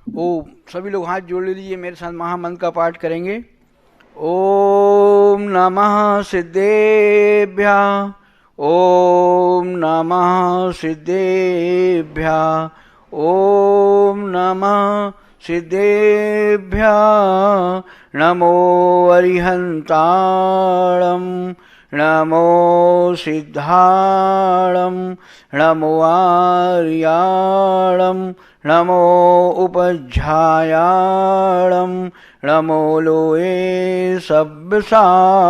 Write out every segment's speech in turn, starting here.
ओ सभी लोग हाथ जोड़ लीजिए, मेरे साथ महामंत्र का पाठ करेंगे। ओम नमः सिद्धेभ्यः, ओम नमः सिद्धेभ्यः, ओम नमः सिद्धेभ्यः। नमो अरिहन्ताणं, नमो सिद्धाणं, नमो आर्याणं, नमो उपध्यायाणं, नमो लोए सब्बसाहुणं।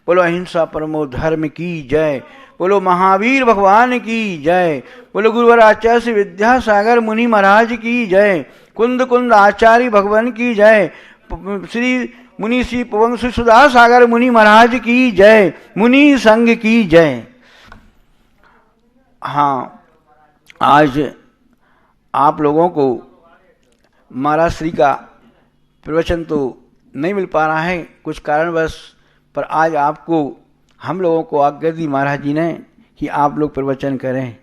बोलो अहिंसा परमो धर्म की जय। बोलो महावीर भगवान की जय। बोलो गुरुवर आचार्य श्री विद्यासागर मुनि महाराज की जय। कुंद कुंद आचार्य भगवान की जय। श्री मुनि श्री पवन श्री सुधा सागर मुनि महाराज की जय। मुनि संघ की जय। हाँ, आज आप लोगों को महाराज श्री का प्रवचन तो नहीं मिल पा रहा है कुछ कारणवश, पर आज आपको हम लोगों को आज्ञा दी महाराज जी ने कि आप लोग प्रवचन करें।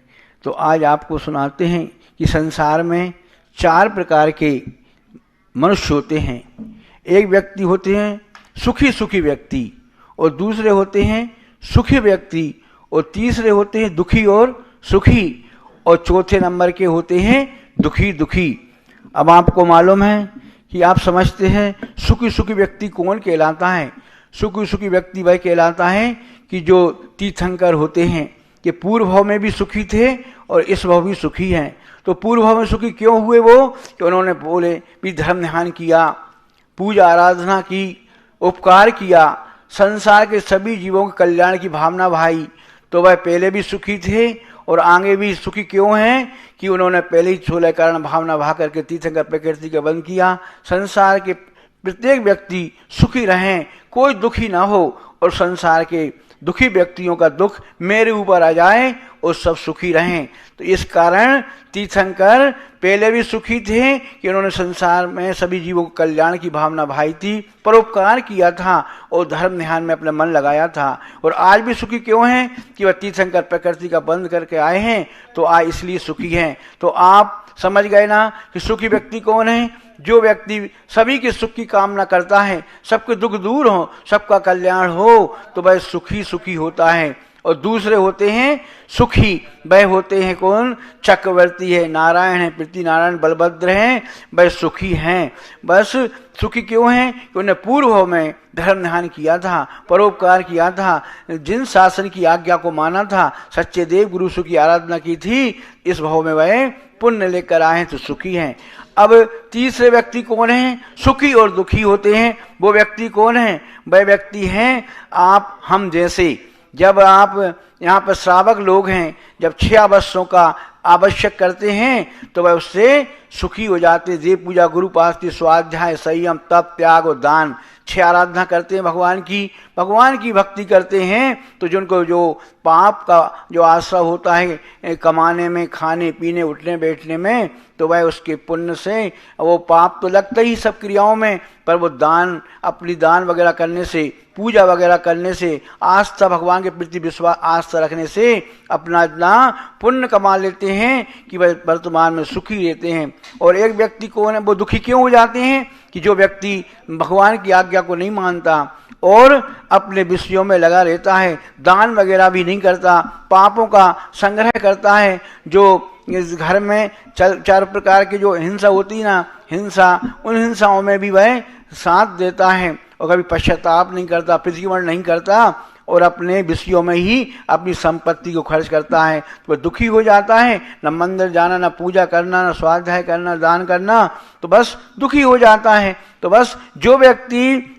तो आज आपको सुनाते हैं कि संसार में 4 प्रकार के मनुष्य होते हैं। एक व्यक्ति होते हैं सुखी सुखी व्यक्ति, और दूसरे होते हैं सुखी व्यक्ति, और तीसरे होते हैं दुखी और सुखी, और चौथे नंबर के होते हैं दुखी दुखी। अब आपको मालूम है कि आप समझते हैं सुखी सुखी व्यक्ति कौन कहलाता है। सुखी सुखी व्यक्ति वह कहलाता है कि जो तीर्थंकर होते हैं, कि पूर्व भाव में भी सुखी थे और इस भाव भी सुखी हैं। तो पूर्व भाव में सुखी क्यों हुए वो, कि उन्होंने बोले भी धर्म ध्यान किया, पूजा आराधना की, उपकार किया, संसार के सभी जीवों के कल्याण की भावना भाई, तो वह पहले भी सुखी थे और आगे भी सुखी क्यों हैं, कि उन्होंने पहले ही 16 कारण भावना भा करके तीर्थंकर प्रकृति का बंद किया। संसार के प्रत्येक व्यक्ति सुखी रहें, कोई दुखी ना हो, और संसार के दुखी व्यक्तियों का दुख मेरे ऊपर आ जाए और सब सुखी रहें। तो इस कारण तीर्थंकर पहले भी सुखी थे कि उन्होंने संसार में सभी जीवों को कल्याण की भावना भाई थी, परोपकार किया था और धर्म ध्यान में अपना मन लगाया था। और आज भी सुखी क्यों हैं, कि वह तीर्थंकर प्रकृति का बंद करके आए हैं, तो आज इसलिए सुखी हैं। तो आप समझ गए ना कि सुखी व्यक्ति कौन है। जो व्यक्ति सभी के सुख की कामना करता है, सबके दुख दूर हो, सबका कल्याण हो, तो वह सुखी सुखी होता है। और दूसरे होते हैं सुखी, वह होते हैं कौन, चक्रवर्ती है, नारायण है, पृथ्वी नारायण बलभद्र हैं, वह सुखी हैं। बस सुखी क्यों हैं, कि उन्हें पूर्व में धर्म ध्यान किया था, परोपकार किया था, जिन शासन की आज्ञा को माना था, सच्चे देव गुरु सुख की आराधना की थी, इस भाव में वह पुण्य लेकर आए तो सुखी हैं। अब तीसरे व्यक्ति कौन हैं, सुखी और दुखी होते हैं। वो व्यक्ति कौन है, वह व्यक्ति हैं आप हम जैसे। जब आप यहाँ पर श्रावक लोग हैं, जब 6 वर्षों का आवश्यक करते हैं, तो वह उससे सुखी हो जाते। देव पूजा, गुरु उपासना, स्वाध्याय, संयम, तप, त्याग और दान, 6 आराधना करते हैं भगवान की भक्ति करते हैं। तो जिनको जो पाप का जो आश्रय होता है कमाने में, खाने पीने, उठने बैठने में, तो वह उसके पुण्य से, वो पाप तो लगता ही सब क्रियाओं में, पर वो दान, अपनी दान वगैरह करने से, पूजा वगैरह करने से, आस्था भगवान के प्रति विश्वास आस्था रखने से अपना इतना पुण्य कमा लेते हैं कि वह वर्तमान में सुखी रहते हैं। और एक व्यक्ति कौन है, वो दुखी क्यों हो जाते हैं, कि जो व्यक्ति भगवान की आज्ञा को नहीं मानता और अपने विषयों में लगा रहता है, दान वगैरह भी नहीं करता, पापों का संग्रह करता है, जो इस घर में 4 प्रकार की जो हिंसा होती है ना, उन हिंसाओं में भी वह साथ देता है और कभी पश्चाताप नहीं करता, प्रतिक्रमण नहीं करता, और अपने विषयों में ही अपनी संपत्ति को खर्च करता है। तो दुखी हो जाता है, न मंदिर जाना, न पूजा करना, न स्वाध्याय करना, दान करना, तो बस दुखी हो जाता है। तो बस जो व्यक्ति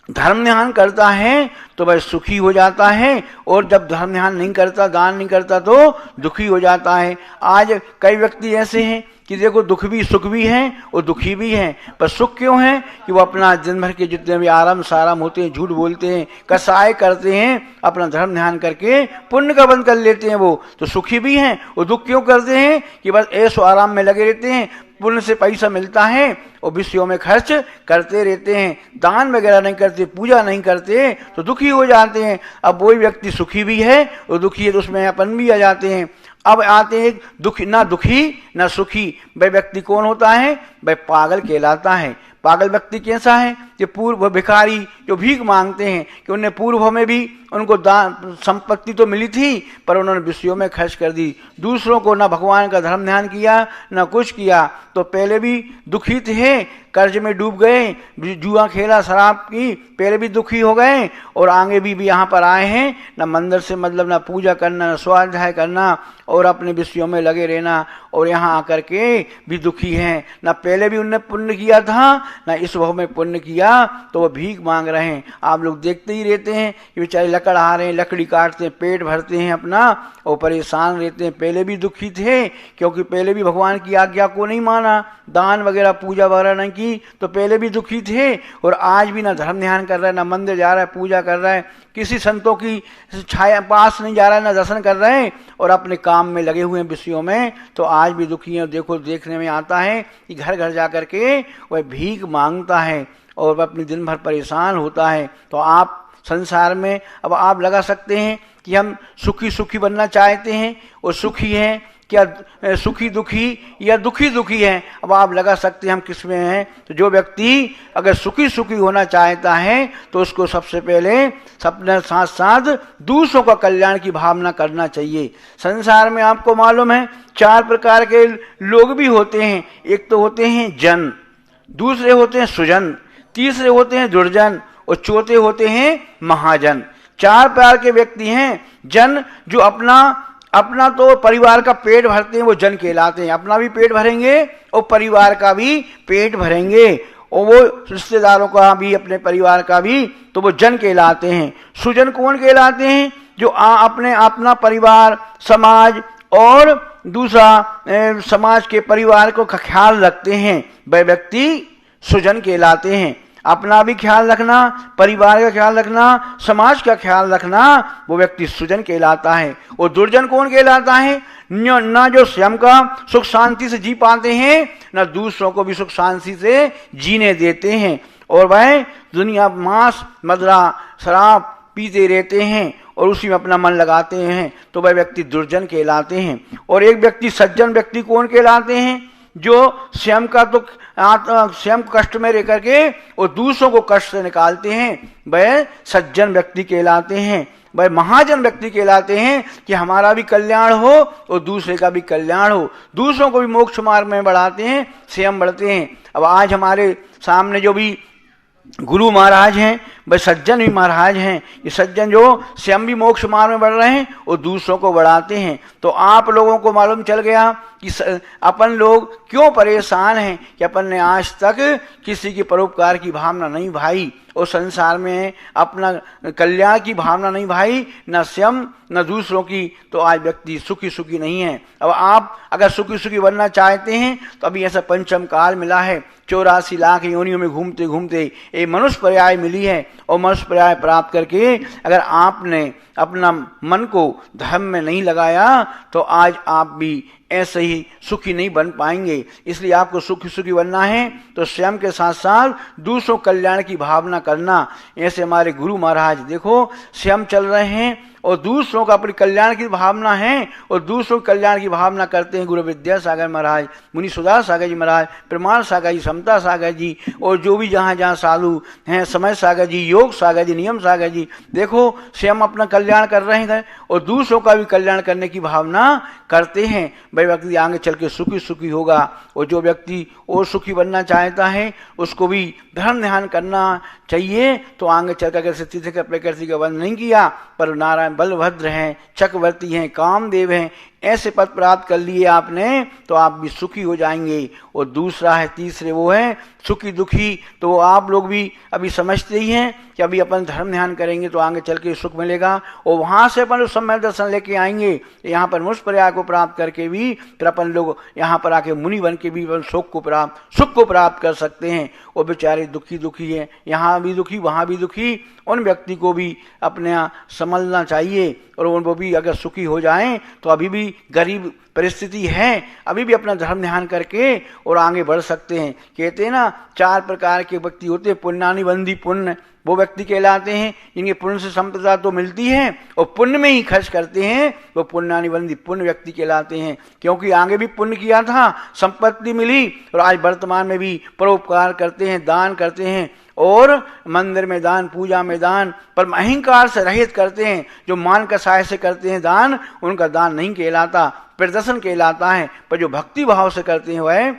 धर्म ध्यान करता है तो वह सुखी हो जाता है, और जब धर्म ध्यान नहीं करता, दान नहीं करता, तो दुखी हो जाता है। आज कई व्यक्ति ऐसे हैं कि देखो दुख भी सुख भी हैं और दुखी भी हैं, पर सुख क्यों है, कि वो अपना दिन भर के जितने भी आराम साराम होते हैं, झूठ बोलते हैं, कसाय करते हैं, अपना धर्म ध्यान करके पुण्य का बंद कर लेते हैं, वो तो सुखी भी हैं। और दुख क्यों करते हैं, कि बस ऐशो आराम में लगे रहते हैं, पुण्य से पैसा मिलता है और विषयों में खर्च करते रहते हैं, दान वगैरह नहीं करते, पूजा नहीं करते, तो दुखी हो जाते हैं। अब वही व्यक्ति सुखी भी है और दुखी है, तो उसमें अपन भी आ जाते हैं। अब आते हैं दुखी, ना दुखी ना सुखी। वह व्यक्ति कौन होता है? वह पागल कहलाता है। पागल व्यक्ति कैसा है? कि पूर्व भिखारी जो भीख मांगते हैं, कि उन्हें पूर्व में भी उनको दान संपत्ति तो मिली थी पर उन्होंने विषयों में खर्च कर दी, दूसरों को ना भगवान का धर्म ध्यान किया ना कुछ किया, तो पहले भी दुखी थे, कर्ज में डूब गए, जुआ खेला शराब की, पहले भी दुखी हो गए और आगे भी यहाँ पर आए हैं, ना मंदिर से मतलब ना पूजा करना ना स्वाध्याय करना और अपने विषयों में लगे रहना, और यहाँ आकर के भी दुखी हैं। ना पहले भी उनने पुण्य किया था ना इस भव में पुण्य किया, तो वो भीख मांग रहे हैं। आप लोग देखते ही रहते हैं कि बेचारे लकड़ आ रहे हैं, लकड़ी काटते हैं, पेट भरते हैं अपना और परेशान रहते हैं। पहले भी दुखी थे क्योंकि पहले भी भगवान की आज्ञा को नहीं माना, दान वगैरह पूजा वगैरह नहीं की, तो पहले भी दुखी थे और आज भी ना धर्म ध्यान कर रहा है, ना मंदिर जा रहा है, पूजा कर रहा है, किसी संतों की छाया पास नहीं जा रहा है, ना दर्शन कर रहे हैं और अपने काम में लगे हुए हैं विषयों में, तो आज भी दुखी हैं। देखो देखने में आता है कि घर घर जा करके वह भीख मांगता है और वह अपने दिन भर परेशान होता है। तो आप संसार में अब आप लगा सकते हैं कि हम सुखी सुखी बनना चाहते हैं और सुखी हैं क्या, सुखी दुखी या दुखी दुखी है? अब आप लगा सकते हैं हम किस में हैं। तो जो व्यक्ति अगर सुखी सुखी होना चाहता है तो उसको सबसे पहले अपने साथ साथ दूसरों का कल्याण की भावना करना चाहिए। संसार में आपको मालूम है 4 प्रकार के लोग भी होते हैं। एक तो होते हैं जन, दूसरे होते हैं सुजन, तीसरे होते हैं दुर्जन और चौथे होते हैं महाजन। 4 प्रकार के व्यक्ति हैं। जन जो अपना तो परिवार का पेट भरते हैं, वो जन कहलाते हैं। अपना भी पेट भरेंगे और परिवार का भी पेट भरेंगे और वो रिश्तेदारों का भी, अपने परिवार का भी, तो वो जन कहलाते हैं। सुजन कौन कहलाते हैं? जो अपना परिवार, समाज और दूसरा समाज के परिवार को ख्याल रखते हैं, वह व्यक्ति सुजन कहलाते हैं। अपना भी ख्याल रखना, परिवार का ख्याल रखना, समाज का ख्याल रखना, वो व्यक्ति सुजन कहलाता है। और दुर्जन कौन कहलाता है? ना जो स्वयं का सुख शांति से जी पाते हैं, ना दूसरों को भी सुख शांति से जीने देते हैं, और वह दुनिया मांस मदिरा शराब पीते रहते हैं और उसी में अपना मन लगाते हैं, तो वह व्यक्ति दुर्जन कहलाते हैं। और एक व्यक्ति सज्जन व्यक्ति कौन कहलाते हैं? जो स्वयं का तो स्वयं कष्ट में रह करके और दूसरों को कष्ट से निकालते हैं, वह सज्जन व्यक्ति कहलाते हैं। वह महाजन व्यक्ति कहलाते हैं कि हमारा भी कल्याण हो और दूसरे का भी कल्याण हो, दूसरों को भी मोक्ष मार्ग में बढ़ाते हैं, स्वयं बढ़ते हैं। अब आज हमारे सामने जो भी गुरु महाराज हैं वह सज्जन भी महाराज हैं। ये सज्जन जो स्वयं भी मोक्ष मार्ग में बढ़ रहे हैं और दूसरों को बढ़ाते हैं। तो आप लोगों को मालूम चल गया कि अपन लोग क्यों परेशान हैं कि अपन ने आज तक किसी की परोपकार की भावना नहीं भाई और संसार में अपना कल्याण की भावना नहीं भाई, न स्वयं न दूसरों की, तो आज व्यक्ति सुखी सुखी नहीं है। अब आप अगर सुखी सुखी बनना चाहते हैं तो अभी ऐसा पंचम काल मिला है, 84 लाख योनियों में घूमते घूमते एक मनुष्य पर्याय मिली है और मनुष्य पर्याय प्राप्त करके अगर आपने अपना मन को धर्म में नहीं लगाया तो आज आप भी ऐसे ही सुखी नहीं बन पाएंगे। इसलिए आपको सुखी सुखी बनना है तो स्वयं के साथ साथ दूसरों कल्याण की भावना करना। ऐसे हमारे गुरु महाराज देखो स्वयं चल रहे हैं और दूसरों का अपने कल्याण की भावना है और दूसरों के कल्याण की भावना करते हैं। गुरु विद्यासागर महाराज, मुनि सुधा सागर जी महाराज, प्रमाण सागर जी, समता सागर जी और जो भी जहाँ जहाँ साधु हैं, समय सागर जी, योग सागर जी, नियम सागर जी, देखो स्वयं अपना कल्याण कर रहे हैं और दूसरों का भी कल्याण करने की भावना करते हैं। वह व्यक्ति आगे चल के सुखी सुखी होगा और जो व्यक्ति और सुखी बनना चाहता है उसको भी धर्म ध्यान करना चाहिए। तो आगे चल कर स्थिति का प्रकृति का वंदन नहीं किया पर नारायण बलभद्र हैं, चक्रवर्ती हैं, कामदेव हैं, ऐसे पद प्राप्त कर लिए आपने तो आप भी सुखी हो जाएंगे। और दूसरा है, तीसरे वो है सुखी दुखी। तो आप लोग भी अभी समझते ही हैं कि अभी अपन धर्म ध्यान करेंगे तो आगे चल के सुख मिलेगा और वहाँ से अपन समय दर्शन लेके आएंगे। यहाँ पर मुझ पर्याय को प्राप्त करके भी फिर अपन लोग यहाँ पर आके मुनि बन के भी अपन सुख को प्राप्त कर सकते हैं। और बेचारे दुखी दुखी है, यहाँ भी दुखी वहाँ भी दुखी, उन व्यक्ति को भी अपने यहाँ समझना चाहिए और वो भी अगर सुखी हो जाएं तो अभी भी गरीब परिस्थिति है, अभी भी अपना धर्म ध्यान करके और आगे बढ़ सकते हैं। कहते हैं ना 4 प्रकार के व्यक्ति होते हैं, पुण्यानि बंदी पुण्य, वो व्यक्ति कहलाते हैं जिनके पुण्य से संपदा तो मिलती है और पुण्य में ही खर्च करते हैं, वो पुण्यानुबंधी पुण्य व्यक्ति कहलाते हैं। क्योंकि आगे भी पुण्य किया था, संपत्ति मिली, और आज वर्तमान में भी परोपकार करते हैं, दान करते हैं, और मंदिर में दान, पूजा में दान, पर अहंकार से रहित करते हैं। जो मान कसाय से करते हैं दान, उनका दान नहीं कहलाता, प्रदर्शन कहलाता है। पर जो भक्ति भाव से करते हैं वह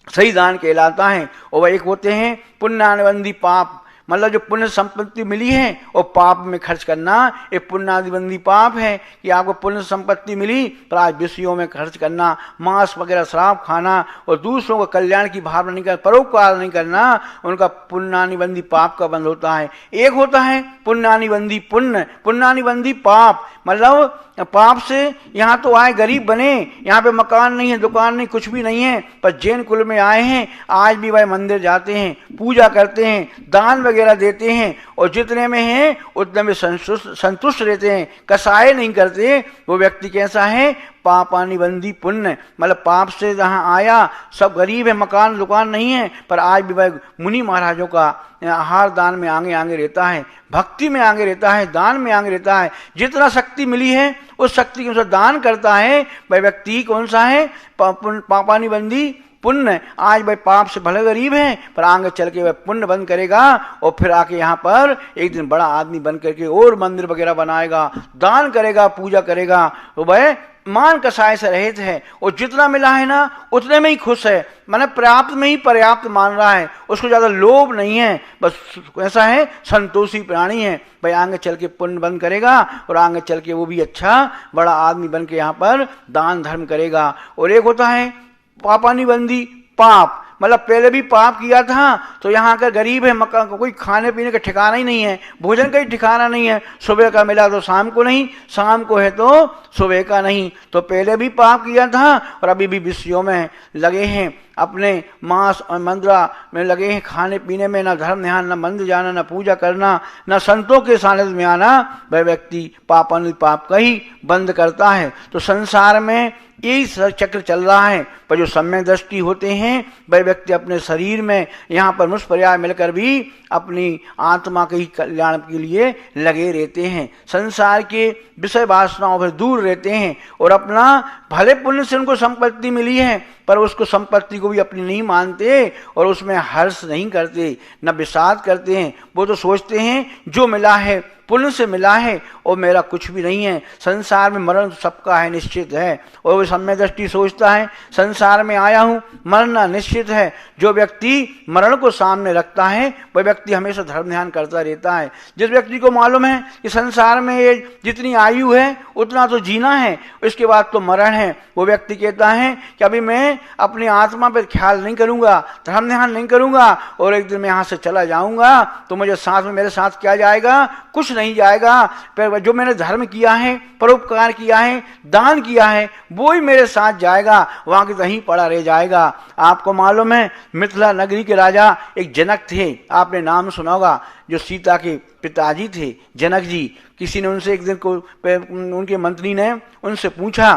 सही दान कहलाता है। और वह एक होते हैं पुण्यानुबंधी पाप, मतलब जो पुण्य संपत्ति मिली है और पाप में खर्च करना, ये पुण्यानुबंधी पाप है कि आपको पुण्य संपत्ति मिली पर आज विषयों में खर्च करना, मांस वगैरह शराब खाना और दूसरों को कल्याण की भावना नहीं करना, परोपकार नहीं करना, उनका पुण्यानुबंधी पाप का बंध होता है। एक होता है पुण्यानुबंधी पुण्य, पुण्यानुबंधी पाप, मतलब पाप से यहाँ तो आए गरीब बने, यहाँ पे मकान नहीं है, दुकान नहीं, कुछ भी नहीं है, पर जैन कुल में आए हैं, आज भी वह मंदिर जाते हैं, पूजा करते हैं, दान वगैरह देते हैं, और जितने में हैं उतने में संतुष्ट रहते हैं, कसाय नहीं करते। वो व्यक्ति कैसा है? पापानुबंधी पुण्य, मतलब पाप से जहाँ आया, सब गरीब है, मकान दुकान नहीं है, पर आज भी वह मुनि महाराजों का आहार दान में आगे आगे रहता है, भक्ति में आगे रहता है, दान में आगे रहता है। जितना शक्ति मिली है उस शक्ति के अनुसार दान करता है। वह व्यक्ति कौन सा है? पापानुबंधी पुण्य। आज भाई पाप से भले गरीब है, पर आगे चल के वह पुण्य बंद करेगा और फिर आके यहाँ पर एक दिन बड़ा आदमी बन करके और मंदिर वगैरह बनाएगा, दान करेगा, पूजा करेगा। तो वह मान कसाय से रहित है और जितना मिला है ना उतने में ही खुश है, माने पर्याप्त में ही पर्याप्त मान रहा है, उसको ज्यादा लोभ नहीं है, बस ऐसा है संतोषी प्राणी है। भाई आगे चल के पुण्य बंद करेगा और आगे चल के वो भी अच्छा बड़ा आदमी बन के यहाँ पर दान धर्म करेगा। और एक होता है पापानुबंधी पाप, मतलब पहले भी पाप किया था तो यहाँ का गरीब है, मकान कोई खाने पीने का ठिकाना ही नहीं है, भोजन का ही ठिकाना नहीं है, सुबह का मिला तो शाम को नहीं, शाम को है तो सुबह का नहीं, तो पहले भी पाप किया था और अभी भी विषयों में लगे हैं, अपने मांस और मंद्रा में लगे हैं, खाने पीने में, ना धर्म ध्यान, ना मंदिर जाना, ना पूजा करना, ना संतों के सानिध्य में आना, वह व्यक्ति पापानुबंधी पाप का ही बंद करता है। तो संसार में यही चक्र चल रहा है। पर जो सम्यक दृष्टि होते हैं वह व्यक्ति अपने शरीर में यहाँ पर मुष्पर्याय मिलकर भी अपनी आत्मा के ही कल्याण के लिए लगे रहते हैं, संसार के विषय वासनाओं से दूर रहते हैं और अपना भले पुण्य से उनको संपत्ति मिली है पर उसको संपत्ति को भी अपनी नहीं मानते और उसमें हर्ष नहीं करते, न विषाद करते हैं। वो तो सोचते हैं जो मिला है पुण्य से मिला है और मेरा कुछ भी नहीं है, संसार में मरण सबका है, निश्चित है। और वो सम्यक दृष्टि सोचता है संसार में आया हूँ, मरना निश्चित है। जो व्यक्ति मरण को सामने रखता है वह व्यक्ति हमेशा धर्म ध्यान करता रहता है। जिस व्यक्ति को मालूम है कि संसार में ये जितनी आयु है उतना तो जीना है, इसके बाद तो मरण है, वो व्यक्ति कहता है कि अभी मैं अपनी आत्मा पर ख्याल नहीं करूंगा, धर्म ध्यान नहीं करूंगा और एक दिन मैं यहाँ से चला जाऊंगा तो मुझे साथ में मेरे साथ क्या जाएगा? कुछ नहीं जाएगा। पर जो मैंने धर्म किया है, परोपकार किया है, दान किया है, वो ही मेरे साथ जाएगा, वहां के कहीं पड़ा रह जाएगा। आपको मालूम है मिथिला नगरी के राजा एक जनक थे, आपने नाम सुना होगा, जो सीता के पिताजी थे जनक जी। किसी ने उनसे एक दिन को उनके मंत्री ने उनसे पूछा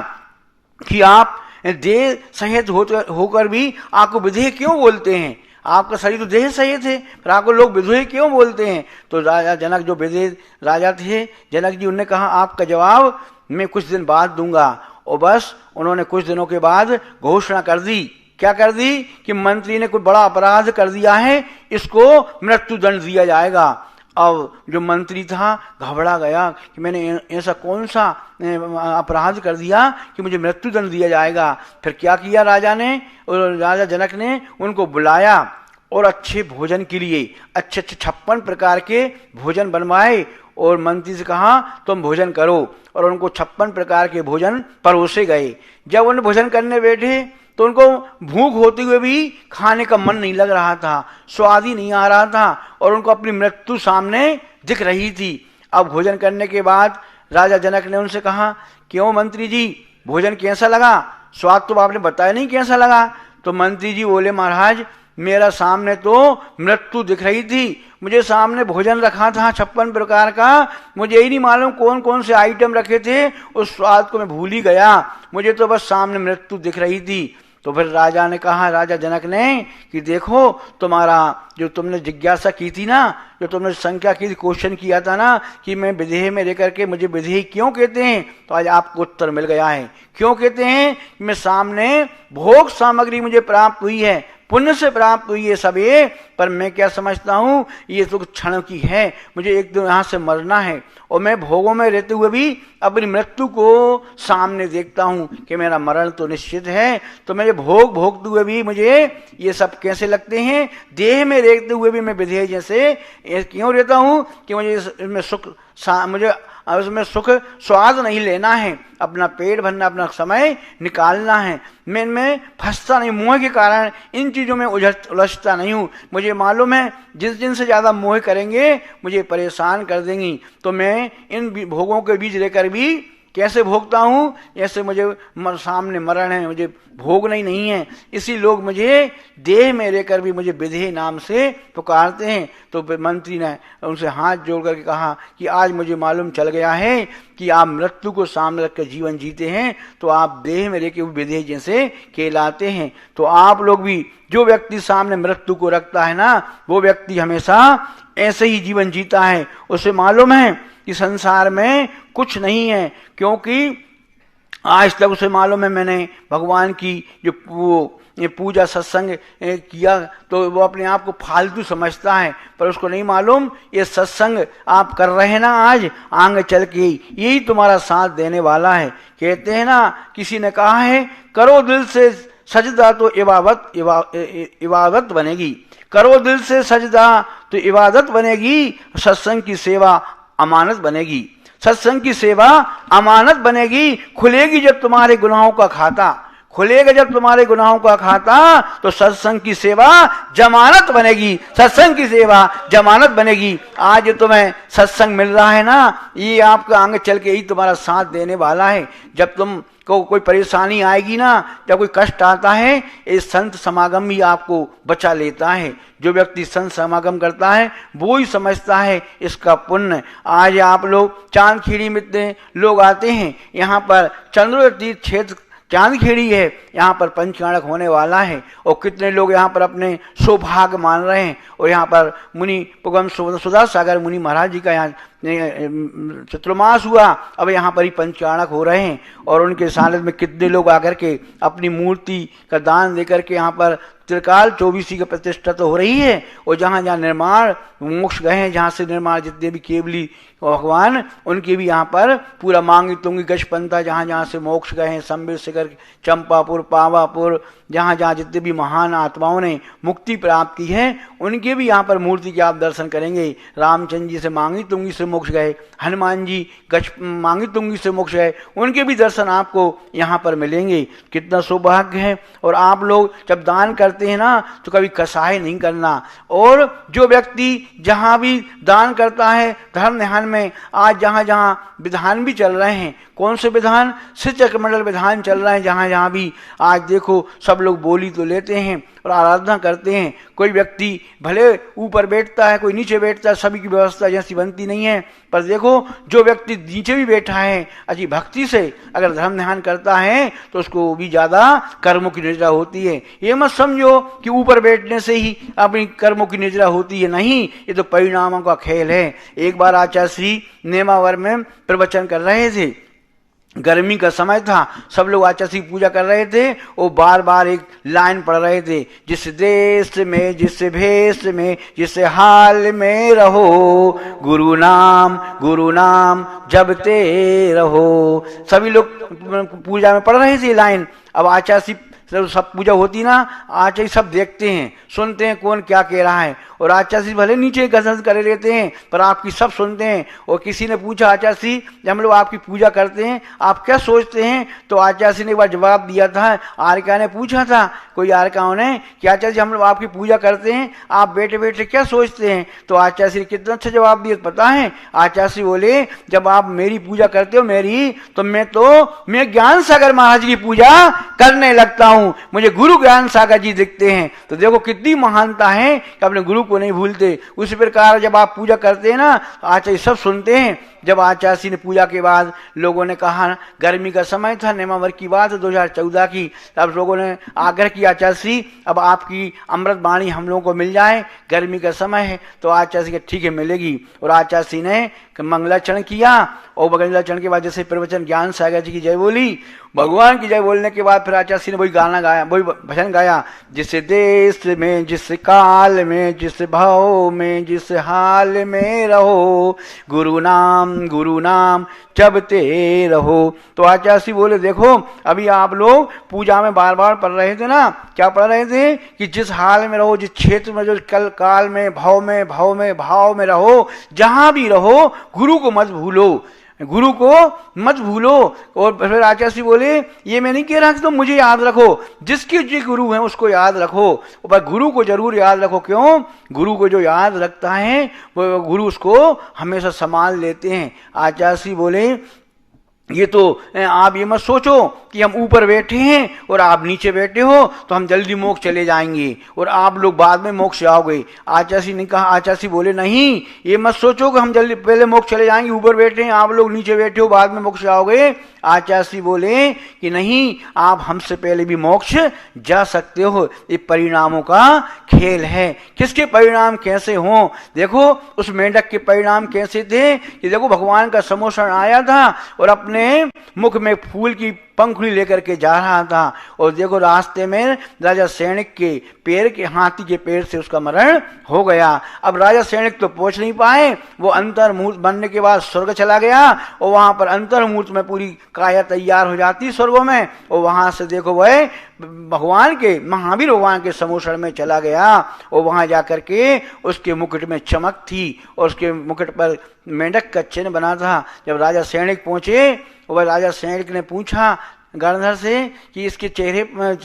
कि आप देह सहित होकर भी आपको विधेय क्यों बोलते हैं? आपका शरीर तो देह सहित है, पर आपको लोग विधेय क्यों बोलते हैं? तो राजा जनक जो विधेय राजा थे जनक जी, उन्होंने कहा आपका जवाब मैं कुछ दिन बाद दूंगा। और बस उन्होंने कुछ दिनों के बाद घोषणा कर दी। क्या कर दी? कि मंत्री ने कोई बड़ा अपराध कर दिया है, इसको मृत्यु दंड दिया जाएगा। अब जो मंत्री था घबरा गया कि मैंने ऐसा कौन सा अपराध कर दिया कि मुझे मृत्यु दंड दिया जाएगा। फिर क्या किया राजा ने, और राजा जनक ने उनको बुलाया और अच्छे भोजन के लिए अच्छे 56 प्रकार के भोजन बनवाए और मंत्री से कहा तुम भोजन करो, और उनको 56 प्रकार के भोजन परोसे गए। जब उन्हें भोजन करने बैठे तो उनको भूख होते हुए भी खाने का मन नहीं लग रहा था, स्वाद ही नहीं आ रहा था और उनको अपनी मृत्यु सामने दिख रही थी। अब भोजन करने के बाद राजा जनक ने उनसे कहा क्यों मंत्री जी भोजन कैसा लगा? स्वाद तो आपने बताया नहीं कैसा लगा। तो मंत्री जी बोले महाराज मेरा सामने तो मृत्यु दिख रही थी, मुझे सामने भोजन रखा था 56 प्रकार का, मुझे ही नहीं मालूम कौन कौन से आइटम रखे थे, उस स्वाद को मैं भूल ही गया, मुझे तो बस सामने मृत्यु दिख रही थी। तो फिर राजा ने कहा, राजा जनक ने, कि देखो तुम्हारा जो तुमने जिज्ञासा की थी ना, जो तुमने संख्या की थी, क्वेश्चन किया था ना कि मैं विदेह में रह करके मुझे विदेही क्यों कहते हैं, तो आज आपको उत्तर मिल गया है। क्यों कहते हैं? मैं सामने भोग सामग्री मुझे प्राप्त हुई है, पुण्य से प्राप्त हुई है सब ये, पर मैं क्या समझता हूँ ये तो क्षण की है, मुझे एक दिन यहाँ से मरना है। और मैं भोगों में रहते हुए भी अपनी मृत्यु को सामने देखता हूँ कि मेरा मरण तो निश्चित है। तो मुझे भोग भोगते हुए भी मुझे ये सब कैसे लगते हैं, देह में रहते हुए भी मैं विधेय जैसे क्यों रहता हूँ कि मुझे इसमें मुझे उसमें सुख स्वाद नहीं लेना है, अपना पेट भरना, अपना समय निकालना है। मैं इनमें फंसता नहीं, मोह के कारण इन चीज़ों में उलझता नहीं हूँ। मुझे मालूम है जिस दिन से ज़्यादा मोह करेंगे मुझे परेशान कर देंगी। तो मैं इन भोगों के बीच रहकर भी कैसे भोगता हूँ, ऐसे मुझे सामने मरण है, मुझे भोगना ही नहीं है। इसी लोग मुझे देह में रहकर भी मुझे विधेय नाम से पुकारते हैं। तो मंत्री ने उनसे हाथ जोड़ करके कहा कि आज मुझे मालूम चल गया है कि आप मृत्यु को सामने रखकर जीवन जीते हैं, तो आप देह में रहकर विधेय जैसे कहलाते हैं। तो आप लोग भी, जो व्यक्ति सामने मृत्यु को रखता है ना, वो व्यक्ति हमेशा ऐसे ही जीवन जीता है। उसे मालूम है कि संसार में कुछ नहीं है, क्योंकि आज तक उसे मालूम है मैंने भगवान की जो वो पूजा सत्संग किया, तो वो अपने आप को फालतू समझता है, पर उसको नहीं मालूम ये सत्संग आप कर रहे हैं ना आज, आगे चल के यही तुम्हारा साथ देने वाला है। कहते हैं ना, किसी ने कहा है करो दिल से सजदा तो इबादत बनेगी, करो दिल से सजदा तो इबादत बनेगी, सत्संग की सेवा अमानत बनेगी। सत्संग की सेवा अमानत बनेगी, खुलेगी जब तुम्हारे गुनाहों का खाता, खुलेगा जब तुम्हारे गुनाहों का खाता, तो सत्संग की सेवा जमानत बनेगी, सत्संग की सेवा जमानत बनेगी। आज तुम्हें सत्संग मिल रहा है ना, ये आपका आगे चल के ही तुम्हारा साथ देने वाला है। जब तुम को कोई परेशानी आएगी ना, जब कोई कष्ट आता है, ये संत समागम ही आपको बचा लेता है। जो व्यक्ति संत समागम करता है वो ही समझता है इसका पुण्य। आज आप लोग चांदखेड़ी में लोग आते हैं, यहाँ पर चंद्र तीर्थ क्षेत्र चांदखेड़ी है, यहाँ पर पंचकाणक होने वाला है, और कितने लोग यहाँ पर अपने सौभाग्य मान रहे हैं। और यहाँ पर मुनि पुगम सुधा सागर मुनि महाराज जी का यहाँ चतुर्मास हुआ, अब यहाँ पर ही पंचकाणक हो रहे हैं, और उनके सानिध्य में कितने लोग आकर के अपनी मूर्ति का दान देकर के यहाँ पर त्रिकाल 24 का प्रतिष्ठा तो हो रही है। और जहाँ जहाँ निर्माण मोक्ष गए हैं, जहाँ से निर्माण जितने भी केवली भगवान, उनके भी यहाँ पर पूरा मांगी तुंगी गजपंथा, जहाँ जहाँ से मोक्ष गए हैं, संबित शिखर, चंपापुर, पावापुर, जहाँ जहाँ जितने भी महान आत्माओं ने मुक्ति प्राप्त की है, उनके भी यहाँ पर मूर्ति के आप दर्शन करेंगे। रामचंद्र जी से मांगी तुंगी से मोक्ष गए, हनुमान जी मांगी तुंगी से मोक्ष गए, उनके भी दर्शन आपको यहाँ पर मिलेंगे। कितना सौभाग्य है। और आप लोग जब दान करते हैं ना, तो कभी कसाई नहीं करना। और जो व्यक्ति जहाँ भी दान करता है धर्म ध्यान में, आज जहाँ जहाँ विधान भी चल रहे हैं, कौन से विधान, शिक्षक मंडल विधान चल रहे हैं, जहाँ जहाँ भी आज देखो सब लोग बोली तो लेते हैं और आराधना करते हैं। कोई व्यक्ति भले ऊपर बैठता है, कोई नीचे बैठता है, सभी की व्यवस्था जैसी बनती नहीं है, पर देखो जो व्यक्ति नीचे भी बैठा है अच्छी भक्ति से अगर धर्म ध्यान करता है तो उसको भी ज़्यादा कर्मों की निद्रा होती है। ये मत समझो कि ऊपर बैठने से ही अपनी कर्मों की निद्रा होती है, नहीं, ये तो परिणामों का खेल है। एक बार आचार्य श्री नेमावर में प्रवचन कर रहे थे, गर्मी का समय था, सब लोग आचार्य की पूजा कर रहे थे, वो बार बार एक लाइन पढ़ रहे थे, जिस देश में, जिस भेष में, जिस हाल में रहो, गुरु नाम जपते रहो। सभी लोग पूजा में पढ़ रहे थे लाइन। अब आचार्य सब पूजा होती ना, आचार्य सब देखते हैं, सुनते हैं कौन क्या कह रहा है, और आचार्य भले नीचे गजन करे लेते हैं पर आपकी सब सुनते हैं। और किसी ने पूछा आचार्य जब हम लोग आपकी पूजा करते हैं आप क्या सोचते हैं, तो आचार्य ने एक बार जवाब दिया था। आर्यका ने पूछा था, कोई आर्यकाओं ने, कि आचार्य हम लोग आपकी पूजा करते हैं, आप बैठे बैठे क्या सोचते हैं, तो आचार्य ने कितना अच्छा जवाब दिया पता है। आचार्य बोले, जब आप मेरी पूजा करते हो मेरी, तो मैं ज्ञान सागर महाराज की पूजा करने लगता हूँ, मुझे गुरु ज्ञान सागर जी दिखते हैं। तो देखो कितनी महानता है कि अपने गुरु को नहीं भूलते। उसी प्रकार जब आप पूजा करते हैं ना, आचार्य सब सुनते हैं, जब आचार्य ने पूजा के बाद लोगों ने कहा, गर्मी का समय था, नेमावर की बात 2014 की, तब लोगों ने आग्रह किया आचार्य अब आपकी अमृत वाणी हम लोगों को मिल जाए, गर्मी का समय है। तो आचार्य के ठीक है मिलेगी। और आचार्य ने मंगलाचरण किया और मंगलाचरण के बाद जैसे प्रवचन ज्ञान सागर जी की जय बोली, भगवान की जय बोलने के बाद फिर आचार्य ने वही गाना गाया, वही भजन गाया, जिस देश में जिस काल में जिस भाव में जिस हाल में रहो, गुरु नाम जपते रहो। तो आचार्य बोले देखो अभी आप लोग पूजा में बार बार पढ़ रहे थे ना, क्या पढ़ रहे थे कि जिस हाल में रहो, जिस क्षेत्र में, जो कल काल में भाव में रहो, जहां भी रहो गुरु को मत भूलो, गुरु को मत भूलो। और फिर आचार्य बोले ये मैं नहीं कह रहा कि तुम मुझे याद रखो, जिसके जो गुरु हैं उसको याद रखो, पर गुरु को जरूर याद रखो। क्यों? गुरु को जो याद रखता है वो गुरु उसको हमेशा संभाल लेते हैं। आचार्य बोले ये तो आप ये मत सोचो कि हम ऊपर बैठे हैं और आप नीचे बैठे हो तो हम जल्दी मोक्ष चले जाएंगे और आप लोग बाद में मोक्ष जाओगे। आचार्य ने कहा, आचार्य बोले नहीं, ये मत सोचो कि हम जल्दी पहले मोक्ष चले जाएंगे, ऊपर बैठे हैं आप लोग नीचे बैठे हो बाद में मोक्ष जाओगे। आचार्य बोले कि नहीं, आप हमसे पहले भी मोक्ष जा सकते हो, ये परिणामों का खेल है। किसके परिणाम कैसे हों? देखो उस मेंढक के परिणाम कैसे थे कि देखो भगवान का समोषण आया था और अपने मुख में फूल की पंखुड़ी लेकर के जा रहा था और देखो रास्ते में राजा सैनिक के पैर के, हाथी के पैर से उसका मरण हो गया। अब राजा सैनिक तो पहुंच नहीं पाए, वो अंतर्मूर्त बनने के बाद स्वर्ग चला गया और वहां पर अंतर्मूर्त में पूरी काया तैयार हो जाती स्वर्गों में, और वहां से देखो वह भगवान के, महावीर भगवान के समोषण में चला गया और वहां जाकर के उसके मुकुट में चमक थी और उसके मुकुट पर मेंढक का चिन्ह बना था। जब राजा सैनिक पहुंचे वह राजा सैनिक ने पूछा गणधर से कि इसके चेहरे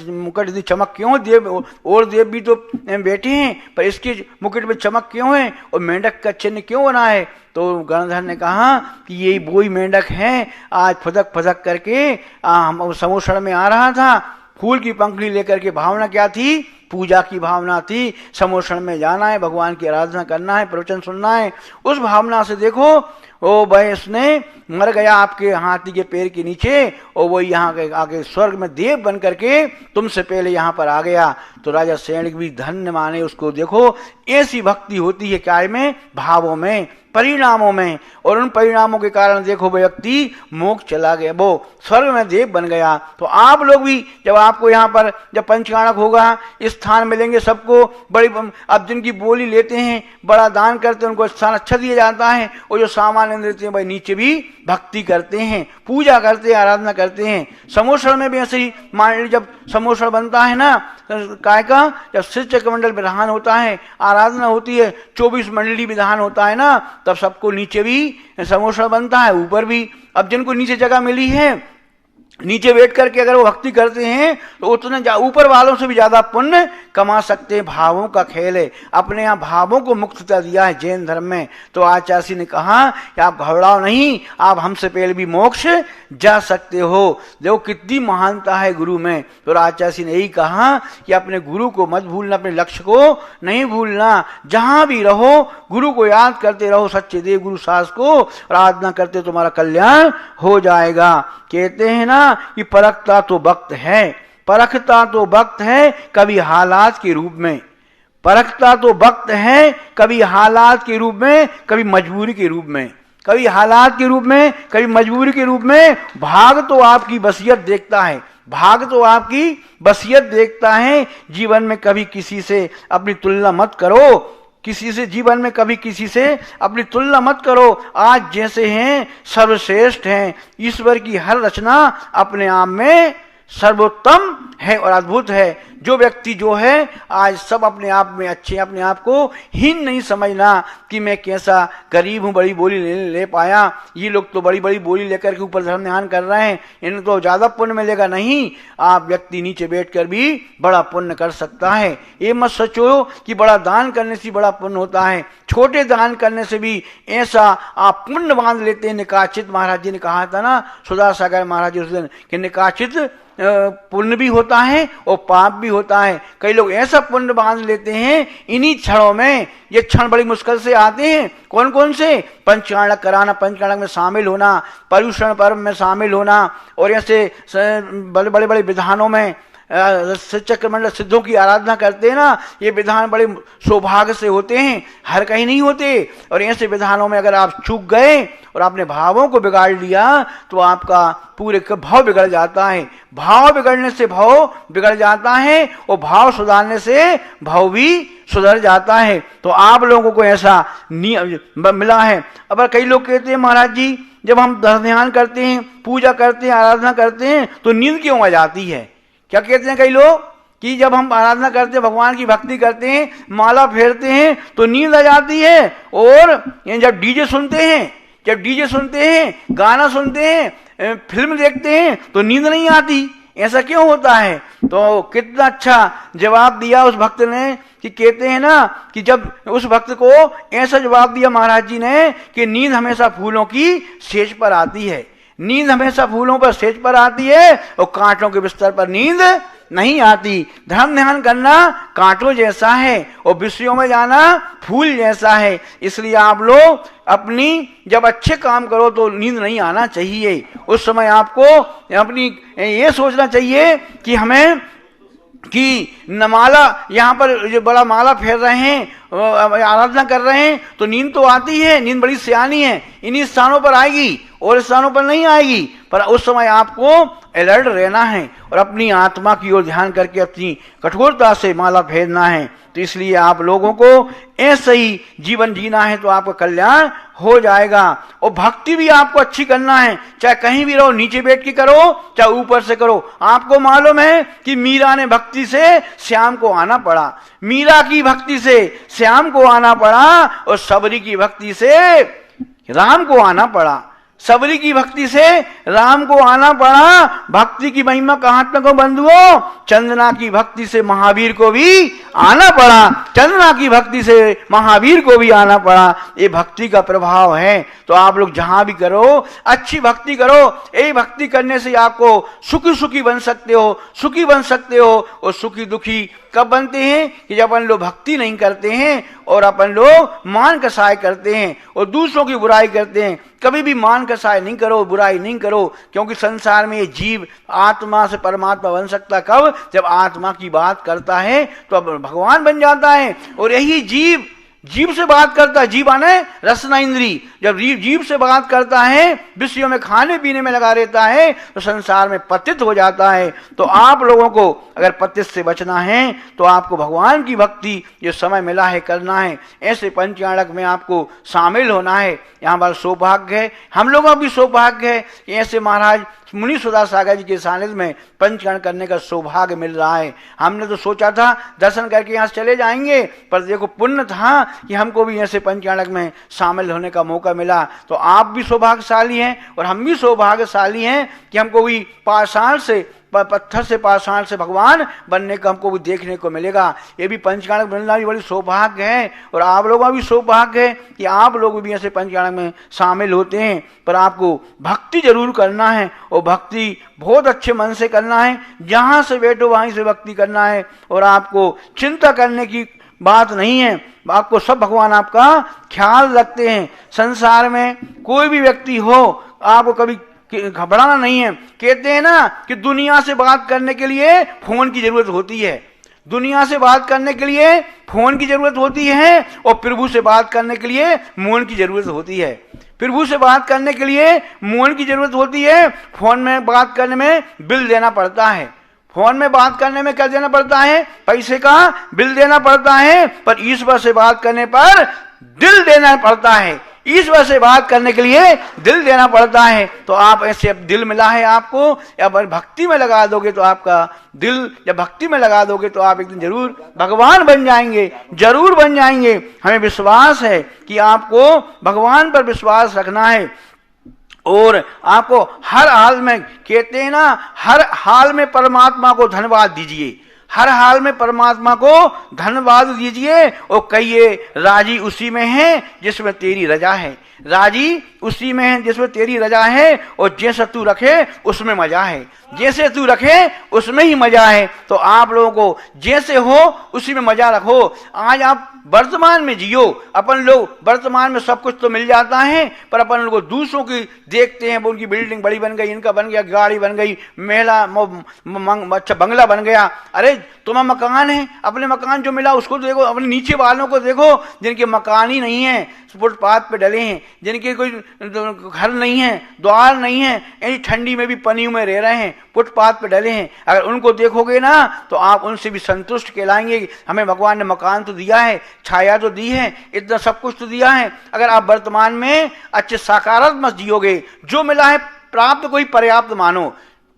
मुकुट में चमक क्यों? देव और देव भी तो बैठे हैं पर इसके मुकुट में चमक क्यों है और मेंढक का चिन्ह क्यों बना है? तो गणधर ने कहा कि ये वही मेंढक है, आज फदक फदक करके हम समोषण में आ रहा था, फूल की पंखुड़ी लेकर के। भावना क्या थी? पूजा की भावना थी, समोषण में जाना है, भगवान की आराधना करना है, प्रवचन सुनना है। उस भावना से देखो वो भाई उसने मर गया आपके हाथी के पैर के नीचे और वो यहाँ के आगे स्वर्ग में देव बन करके तुमसे पहले यहाँ पर आ गया। तो राजा सैनिक भी धन्य माने उसको। देखो ऐसी भक्ति होती है क्या में? भावों में, परिणामों में, और उन परिणामों के कारण देखो व्यक्ति मोक्ष चला गया, वो स्वर्ग में देव बन गया। तो आप लोग भी जब आपको यहाँ पर जब पंचकाणक होगा, स्थान मिलेंगे सबको, बड़ी अब जिनकी बोली लेते हैं, बड़ा दान करते हैं, उनको स्थान अच्छा दिया जाता है, और जो सामान्य देते हैं भाई नीचे भी भक्ति करते हैं, पूजा करते हैं, आराधना करते हैं। समोषण में भी ऐसे ही मान लीजिए जब समोषण बनता है ना काय का, जब शिष्य मंडल विधान होता है, आराधना होती है, 24 मंडली विधान होता है ना, तब सबको नीचे भी समोषण बनता है, ऊपर भी। अब जिनको नीचे जगह मिली है, नीचे बैठ करके अगर वो भक्ति करते हैं तो उतने ऊपर वालों से भी ज्यादा पुण्य कमा सकते हैं। भावों का खेल है, अपने यहाँ भावों को मुक्तता दिया है जैन धर्म में। तो आचार्य ने कहा कि आप घबराओ नहीं, आप हमसे पहले भी मोक्ष जा सकते हो। देखो कितनी महानता है गुरु में। तो आचार्य ने यही कहा कि अपने गुरु को मत भूलना, अपने लक्ष्य को नहीं भूलना, जहां भी रहो गुरु को याद करते रहो, सच्चे देव गुरु सास को आराधना करते तुम्हारा कल्याण हो जाएगा। कहते हैं ना कि परखता तो वक्त है, परखता तो वक्त है कभी हालात के रूप में, परखता तो वक्त है कभी हालात के रूप में, कभी मजबूरी के रूप में, कभी हालात के रूप में, कभी मजबूरी के रूप में। भाग तो आपकी वसीयत देखता है, भाग तो आपकी वसीयत देखता है। जीवन में कभी किसी से अपनी तुलना मत करो, किसी से जीवन में कभी किसी से अपनी तुलना मत करो। आज जैसे हैं सर्वश्रेष्ठ हैं। ईश्वर की हर रचना अपने आप में सर्वोत्तम है और अद्भुत है। जो व्यक्ति जो है आज सब अपने आप में अच्छे, अपने आप को हीन नहीं समझना कि मैं कैसा गरीब हूँ, बड़ी बोली ले पाया। ये लोग तो बड़ी बड़ी बोली लेकर के ऊपर धर्म ध्यान कर रहे हैं, इन्हें तो ज्यादा पुण्य मिलेगा। नहीं, आप व्यक्ति नीचे बैठकर भी बड़ा पुण्य कर सकता है। ये मत सोचो कि बड़ा दान करने से बड़ा पुण्य होता है, छोटे दान करने से भी ऐसा आप पुण्य बांध लेते हैं। निकाचित महाराज जी ने कहा था ना, सुधा सागर महाराज जी उस दिन कि निकाचित पुण्य भी होता है और पाप भी होता है। कई लोग ऐसा पुण्य बांध लेते हैं इन्हीं क्षणों में। ये क्षण बड़ी मुश्किल से आते हैं। कौन कौन से? पंचकाणक कराना, पंचकाणक में शामिल होना, पर्युषण पर्व में शामिल होना, और ऐसे बड़े बड़े बड़े विधानों में चक्रमंडल सिद्धों की आराधना करते हैं ना, ये विधान बड़े सौभाग्य से होते हैं, हर कहीं नहीं होते। और ऐसे विधानों में अगर आप चूक गए और आपने भावों को बिगाड़ लिया तो आपका पूरे का भाव बिगड़ जाता है। भाव बिगड़ने से भाव बिगड़ जाता है, और भाव सुधारने से भाव भी सुधर जाता है। तो आप लोगों को ऐसा नियम मिला है। अब कई लोग कहते हैं महाराज जी जब हम ध्यान करते हैं, पूजा करते हैं, आराधना करते हैं तो नींद क्यों आ जाती है? क्या कहते हैं कई लोग कि जब हम आराधना करते हैं, भगवान की भक्ति करते हैं, माला फेरते हैं तो नींद आ जाती है, और जब डीजे सुनते हैं, गाना सुनते हैं, फिल्म देखते हैं तो नींद नहीं आती। ऐसा क्यों होता है? तो कितना अच्छा जवाब दिया उस भक्त ने कि कहते हैं ना कि जब उस भक्त को ऐसा जवाब दिया महाराज जी ने कि नींद हमेशा फूलों की सेज पर आती है, नींद हमेशा फूलों पर सेज पर आती है, और कांटों के बिस्तर पर नींद नहीं आती। धर्म ध्यान करना कांटों जैसा है और विषयों में जाना फूल जैसा है। इसलिए आप लोग अपनी जब अच्छे काम करो तो नींद नहीं आना चाहिए। उस समय आपको अपनी ये सोचना चाहिए कि हमें कि न माला यहाँ पर जो बड़ा माला फेर रहे हैं, आराधना कर रहे हैं तो नींद तो आती है, नींद बड़ी सियानी है, इन्हीं स्थानों पर आएगी और स्थानों पर नहीं आएगी। पर उस समय आपको अलर्ट रहना है और अपनी आत्मा की ओर ध्यान करके अपनी कठोरता से माला फेरना है। तो इसलिए आप लोगों को ऐसे ही जीवन जीना है तो आपका कल्याण हो जाएगा। और भक्ति भी आपको अच्छी करना है, चाहे कहीं भी रहो, नीचे बैठ के करो चाहे ऊपर से करो। आपको मालूम है कि मीरा ने भक्ति से श्याम को आना पड़ा, मीरा की भक्ति से श्याम को आना पड़ा, और सबरी की भक्ति से राम को आना पड़ा, सबरी की भक्ति से राम को आना पड़ा। भक्ति की महिमा कहां तक हो बंधुओं? चंदना की भक्ति से महावीर को भी आना पड़ा, चंदना की भक्ति से महावीर को भी आना पड़ा। ये भक्ति का प्रभाव है। तो आप लोग जहां भी करो अच्छी भक्ति करो। यही भक्ति करने से आपको सुखी सुखी बन सकते हो, सुखी बन सकते हो। और सुखी दुखी कब बनते हैं? कि जब अपन लोग भक्ति नहीं करते हैं और अपन लोग मान कसाय करते हैं और दूसरों की बुराई करते हैं। कभी भी मान कसाय नहीं करो, बुराई नहीं करो, क्योंकि संसार में ये जीव आत्मा से परमात्मा बन सकता कब? जब आत्मा की बात करता है तो अब भगवान बन जाता है। और यही जीव से बात करता है, जीव आने रसना इंद्री, जब जीव से बात करता है, विषयों में खाने पीने में लगा रहता है तो संसार में पतित हो जाता है। तो आप लोगों को अगर पतित से बचना है तो आपको भगवान की भक्ति जो समय मिला है करना है। ऐसे पंचकाणक में आपको शामिल होना है। यहाँ पर सौभाग्य है, हम लोगों का भी सौभाग्य है कि ऐसे महाराज मुनि सुधा सागर जी के सानिध्य में पंचकर्ण करने का सौभाग्य मिल रहा है। हमने तो सोचा था दर्शन करके यहाँ से चले जाएंगे, पर देखो पुण्य था कि हमको भी ऐसे पंचकाणक में शामिल होने का मौका मिला। तो आप भी सौभाग्यशाली हैं और हम भी सौभाग्यशाली हैं कि हमको भी पाषाण से, पत्थर से, पाषाण से भगवान बनने का हमको भी देखने को मिलेगा। ये भी पंचकाणक मिलना भी बड़ी सौभाग्य है। और आप लोगों का भी सौभाग्य है कि आप लोग भी ऐसे पंचकाणक में शामिल होते हैं। पर आपको भक्ति जरूर करना है और भक्ति बहुत अच्छे मन से करना है। जहाँ से बैठो वहीं से भक्ति करना है। और आपको चिंता करने की बात नहीं है, आपको सब भगवान आपका ख्याल रखते हैं। संसार में कोई भी व्यक्ति हो, आपको कभी घबराना नहीं है। कहते हैं ना कि दुनिया से बात करने के लिए फोन की जरूरत होती है, दुनिया से बात करने के लिए फोन की जरूरत होती है, और प्रभु से बात करने के लिए मौन की जरूरत होती है। प्रभु से बात करने के लिए मौन की जरूरत होती है। फोन में बात करने में बिल देना पड़ता है, फोन में बात करने में क्या देना पड़ता है? पैसे का बिल देना पड़ता है। पर ईश्वर से बात करने पर दिल देना पड़ता है। ईश्वर से बात करने के लिए दिल देना पड़ता है। तो आप ऐसे अब दिल मिला है आपको, या भक्ति में लगा दोगे तो आपका दिल, जब भक्ति में लगा दोगे तो आप एक दिन जरूर भगवान बन जाएंगे, जरूर बन जाएंगे। हमें विश्वास है कि आपको भगवान पर विश्वास रखना है। और आपको हर हाल में, कहते हैं ना, हर हाल में परमात्मा को धन्यवाद दीजिए, हर हाल में परमात्मा को धन्यवाद दीजिए और कहिए राजी उसी में है जिसमें तेरी रजा है, राजी उसी में है जिसमें तेरी रजा है, और जैसा तू रखे उसमें मजा है, जैसे तू रखे उसमें ही मजा है। तो आप लोगों को जैसे हो उसी में मजा रखो। आज आप वर्तमान में जियो। अपन लोग वर्तमान में सब कुछ तो मिल जाता है, पर अपन लोग दूसरों की देखते हैं, उनकी बिल्डिंग बड़ी बन गई, इनका बन गया, गाड़ी बन गई, महला अच्छा बंगला बन गया। अरे तुम्हारा मकान है, अपने मकान जो मिला उसको देखो, अपने नीचे वालों को देखो जिनके मकान ही नहीं है, फुटपाथ पे डले हैं, जिनके कोई घर नहीं है, द्वार नहीं है, यानी ठंडी में भी पनियों में रह रहे हैं, फुटपाथ पे डले हैं। अगर उनको देखोगे ना तो आप उनसे भी संतुष्ट कहलाएंगे। हमें भगवान ने मकान तो दिया है, छाया तो दी है, इतना सब कुछ तो दिया है। अगर आप वर्तमान में अच्छे सकारात्मक जियोगे, जो मिला है प्राप्त को ही पर्याप्त मानो,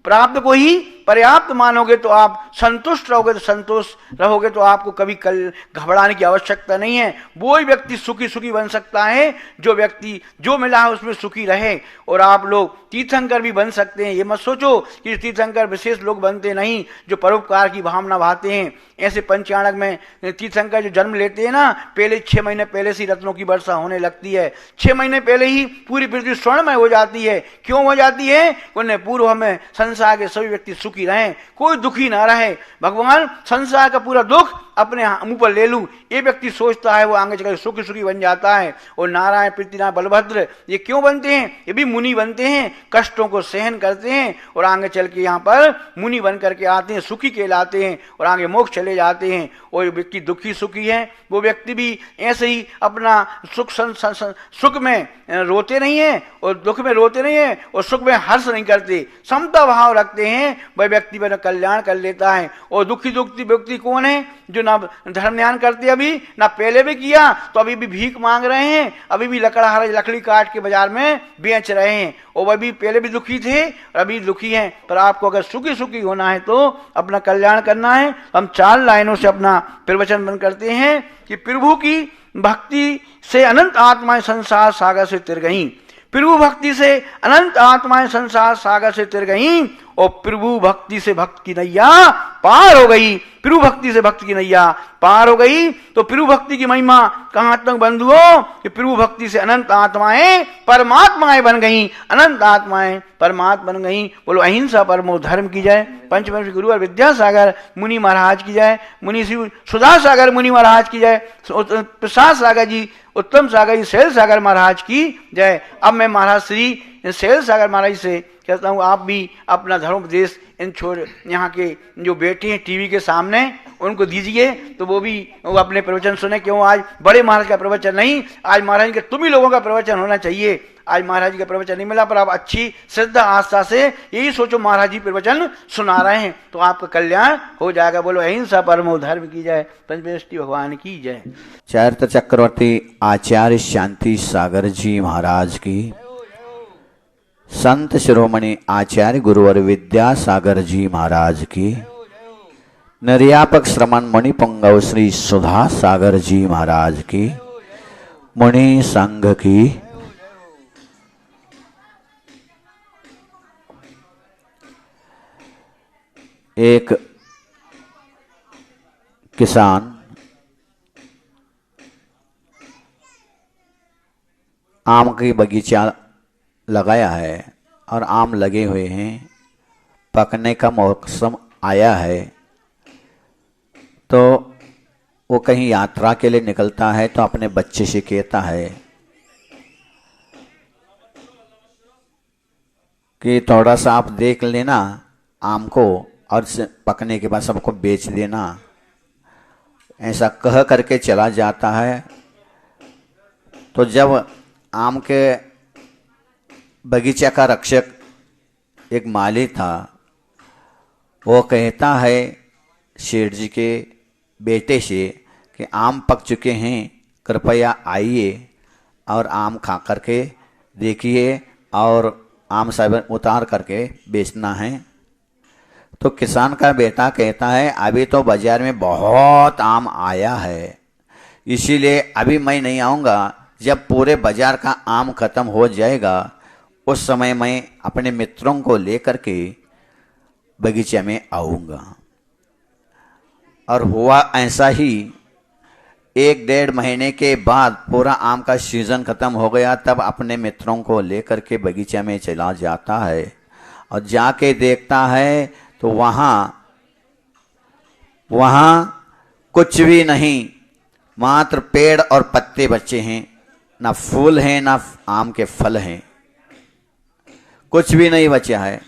प्राप्त को ही पर्याप्त मानोगे तो आप संतुष्ट रहोगे, तो संतोष रहोगे तो आपको कभी कल घबराने की आवश्यकता नहीं है। वो ही व्यक्ति सुखी सुखी बन सकता है जो व्यक्ति जो मिला है उसमें सुखी रहे। और आप लोग तीर्थंकर भी बन सकते हैं। ये मत सोचो कि तीर्थंकर विशेष लोग बनते नहीं जो परोपकार की भावना भाते हैं। ऐसे पंचाणक में तीर्थंकर जो जन्म लेते हैं ना, पहले 6 महीने पहले से रत्नों की वर्षा होने लगती है, 6 महीने पहले ही पूरी पृथ्वी स्वर्णमय हो जाती है। क्यों हो जाती है? उन्हें पूर्व हमें संसार के सभी व्यक्ति सुखी रहें, कोई दुखी ना रहे। भगवान संसार का पूरा दुख अपने मुंह पर ले लूं, ये व्यक्ति सोचता है, वो आगे चलकर सुखी सुखी बन जाता है। और नारायण पृथ्वीनाथ बलभद्र ये क्यों बनते हैं? ये भी मुनि बनते हैं, कष्टों को सहन करते हैं और आगे चल के यहाँ पर मुनि बन करके आते हैं, सुखी कहलाते हैं और आगे मोक्ष चले जाते हैं। और व्यक्ति दुखी सुखी है, वो व्यक्ति भी ऐसे ही अपना सुख में रोते नहीं है और दुख में रोते नहीं है और सुख में हर्ष नहीं करते, समता भाव रखते हैं, वह व्यक्ति मेरा कल्याण कर लेता है। और दुखी दुखी व्यक्ति कौन है? जो ना धर्म ध्यान करते अभी, ना पहले भी किया, तो अभी भी भीख मांग रहे हैं, अभी भी लकड़ी काट के बाजार में बेच रहे हैं। और वह भी पहले भी दुखी थे और अभी दुखी हैं। पर आपको अगर सुखी सुखी होना है तो अपना कल्याण करना है। हम 4 लाइनों से अपना प्रवचन बंद करते हैं कि प्रभु की भक्ति से अनंत आत्माएं संसार सागर से तिर गईं, प्रभु भक्ति से अनंत आत्माएं संसार सागर से तिर गईं और प्रभु भक्ति से भक्त की नैया पार हो गई। प्रभु भक्ति से भक्त की नैया पार हो गई। तो प्रभु भक्ति की महिमा कहां तक बंधुओं कि प्रभु भक्ति से अनंत आत्माएं परमात्माएं बन गईं, अनंत आत्माएं परमात्मा बन गईं। बोलो अहिंसा परमो धर्म की जय। पंचम गुरु और विद्यासागर मुनि महाराज की जय, मुनि श्री सुधा सागर मुनि महाराज की जय, प्रसाद सागर जी, उत्तम सागर जी, शैल सागर महाराज की जय। अब मैं महाराज श्री शैल सागर महाराज से कहता हूँ, आप भी अपना धर्मोपदेश इन छोड़ यहाँ के जो बैठे हैं टीवी के सामने उनको दीजिए, तो वो अपने प्रवचन सुने। क्यों आज बड़े महाराज का प्रवचन नहीं, आज महाराज के तुम ही लोगों का प्रवचन होना चाहिए। आज महाराज जी का प्रवचन नहीं मिला, पर आप अच्छी श्रद्धा आस्था से यही सोचो महाराज जी प्रवचन सुना रहे हैं तो आपका कल्याण हो जाएगा। बोलो अहिंसा परमो धर्म की जय, पंचमेष्टि भगवान की जय। चैत्र चक्रवर्ती आचार्य शांति सागर जी महाराज की, संत शिरोमणि आचार्य गुरुवर विद्यासागर जी महाराज की, निर्यापक श्रमण मुनि पुंगव श्री सुधा सागर जी महाराज की, मुनि संघ की, एक किसान आम की बगीचा लगाया है और आम लगे हुए हैं, पकने का मौसम आया है, तो वो कहीं यात्रा के लिए निकलता है तो अपने बच्चे से कहता है कि थोड़ा सा आप देख लेना आम को और पकने के बाद सबको बेच देना। ऐसा कह करके चला जाता है। तो जब आम के बगीचा का रक्षक एक माली था, वो कहता है शेठ जी के बेटे से कि आम पक चुके हैं, कृपया आइए और आम खा करके देखिए और आम सब उतार करके बेचना है। तो किसान का बेटा कहता है अभी तो बाजार में बहुत आम आया है, इसीलिए अभी मैं नहीं आऊँगा, जब पूरे बाजार का आम खत्म हो जाएगा उस समय मैं अपने मित्रों को लेकर के बगीचे में आऊँगा। और हुआ ऐसा ही। 1-1.5 महीने के बाद पूरा आम का सीजन खत्म हो गया, तब अपने मित्रों को लेकर के बगीचे में चला जाता है और जाके देखता है तो वहाँ कुछ भी नहीं, मात्र पेड़ और पत्ते बचे हैं, ना फूल हैं ना आम के फल हैं, कुछ भी नहीं बचा है।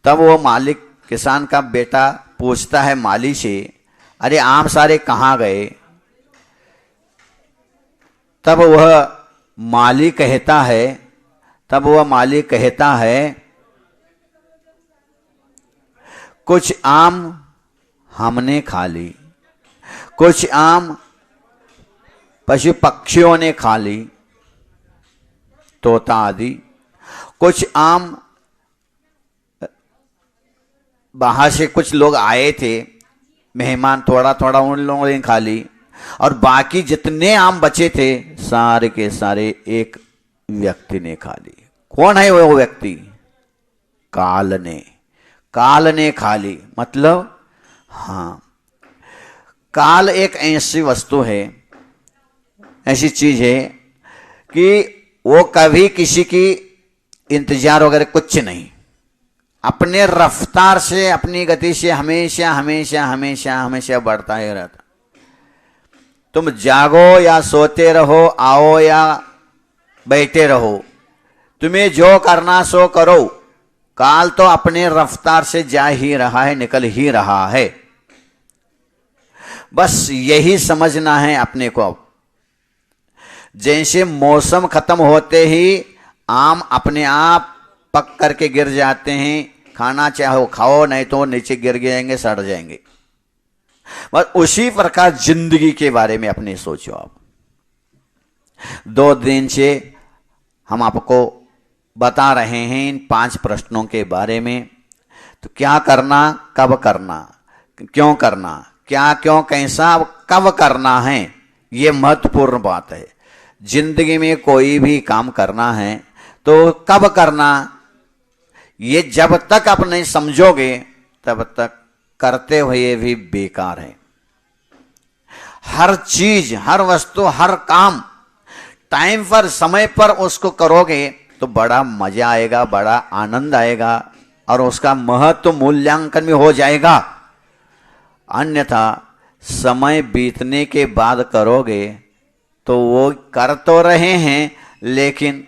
तब वो मालिक, किसान का बेटा पूछता है माली से, अरे आम सारे कहाँ गए? तब वह माली कहता है कुछ आम हमने खा ली, कुछ आम पशु पक्षियों ने खा ली, तोता आदि, कुछ आम बाहर से कुछ लोग आए थे मेहमान, थोड़ा थोड़ा उन लोगों ने खा ली, और बाकी जितने आम बचे थे सारे के सारे एक व्यक्ति ने खा ली। कौन है वो व्यक्ति? काल ने खा ली। मतलब हाँ, काल एक ऐसी वस्तु है, ऐसी चीज है कि वो कभी किसी की इंतजार वगैरह कुछ नहीं, अपने रफ्तार से, अपनी गति से हमेशा हमेशा हमेशा हमेशा बढ़ता ही रहता। तुम जागो या सोते रहो, आओ या बैठे रहो, तुम्हें जो करना सो करो, काल तो अपने रफ्तार से जा ही रहा है, निकल ही रहा है। बस यही समझना है अपने को। जैसे मौसम खत्म होते ही आम अपने आप पक करके गिर जाते हैं, खाना चाहो खाओ, नहीं तो नीचे गिर जाएंगे, सड़ जाएंगे। बस उसी प्रकार जिंदगी के बारे में अपने सोचो। आप 2 दिन से हम आपको बता रहे हैं इन 5 प्रश्नों के बारे में। तो क्या करना, कब करना, क्यों करना, क्या क्यों कैसा कब करना है, ये महत्वपूर्ण बात है। जिंदगी में कोई भी काम करना है तो कब करना, ये जब तक आप नहीं समझोगे तब तक करते हुए भी बेकार है। हर चीज, हर वस्तु, हर काम टाइम पर, समय पर उसको करोगे तो बड़ा मजा आएगा, बड़ा आनंद आएगा और उसका महत्व मूल्यांकन भी हो जाएगा। अन्यथा समय बीतने के बाद करोगे तो वो कर तो रहे हैं, लेकिन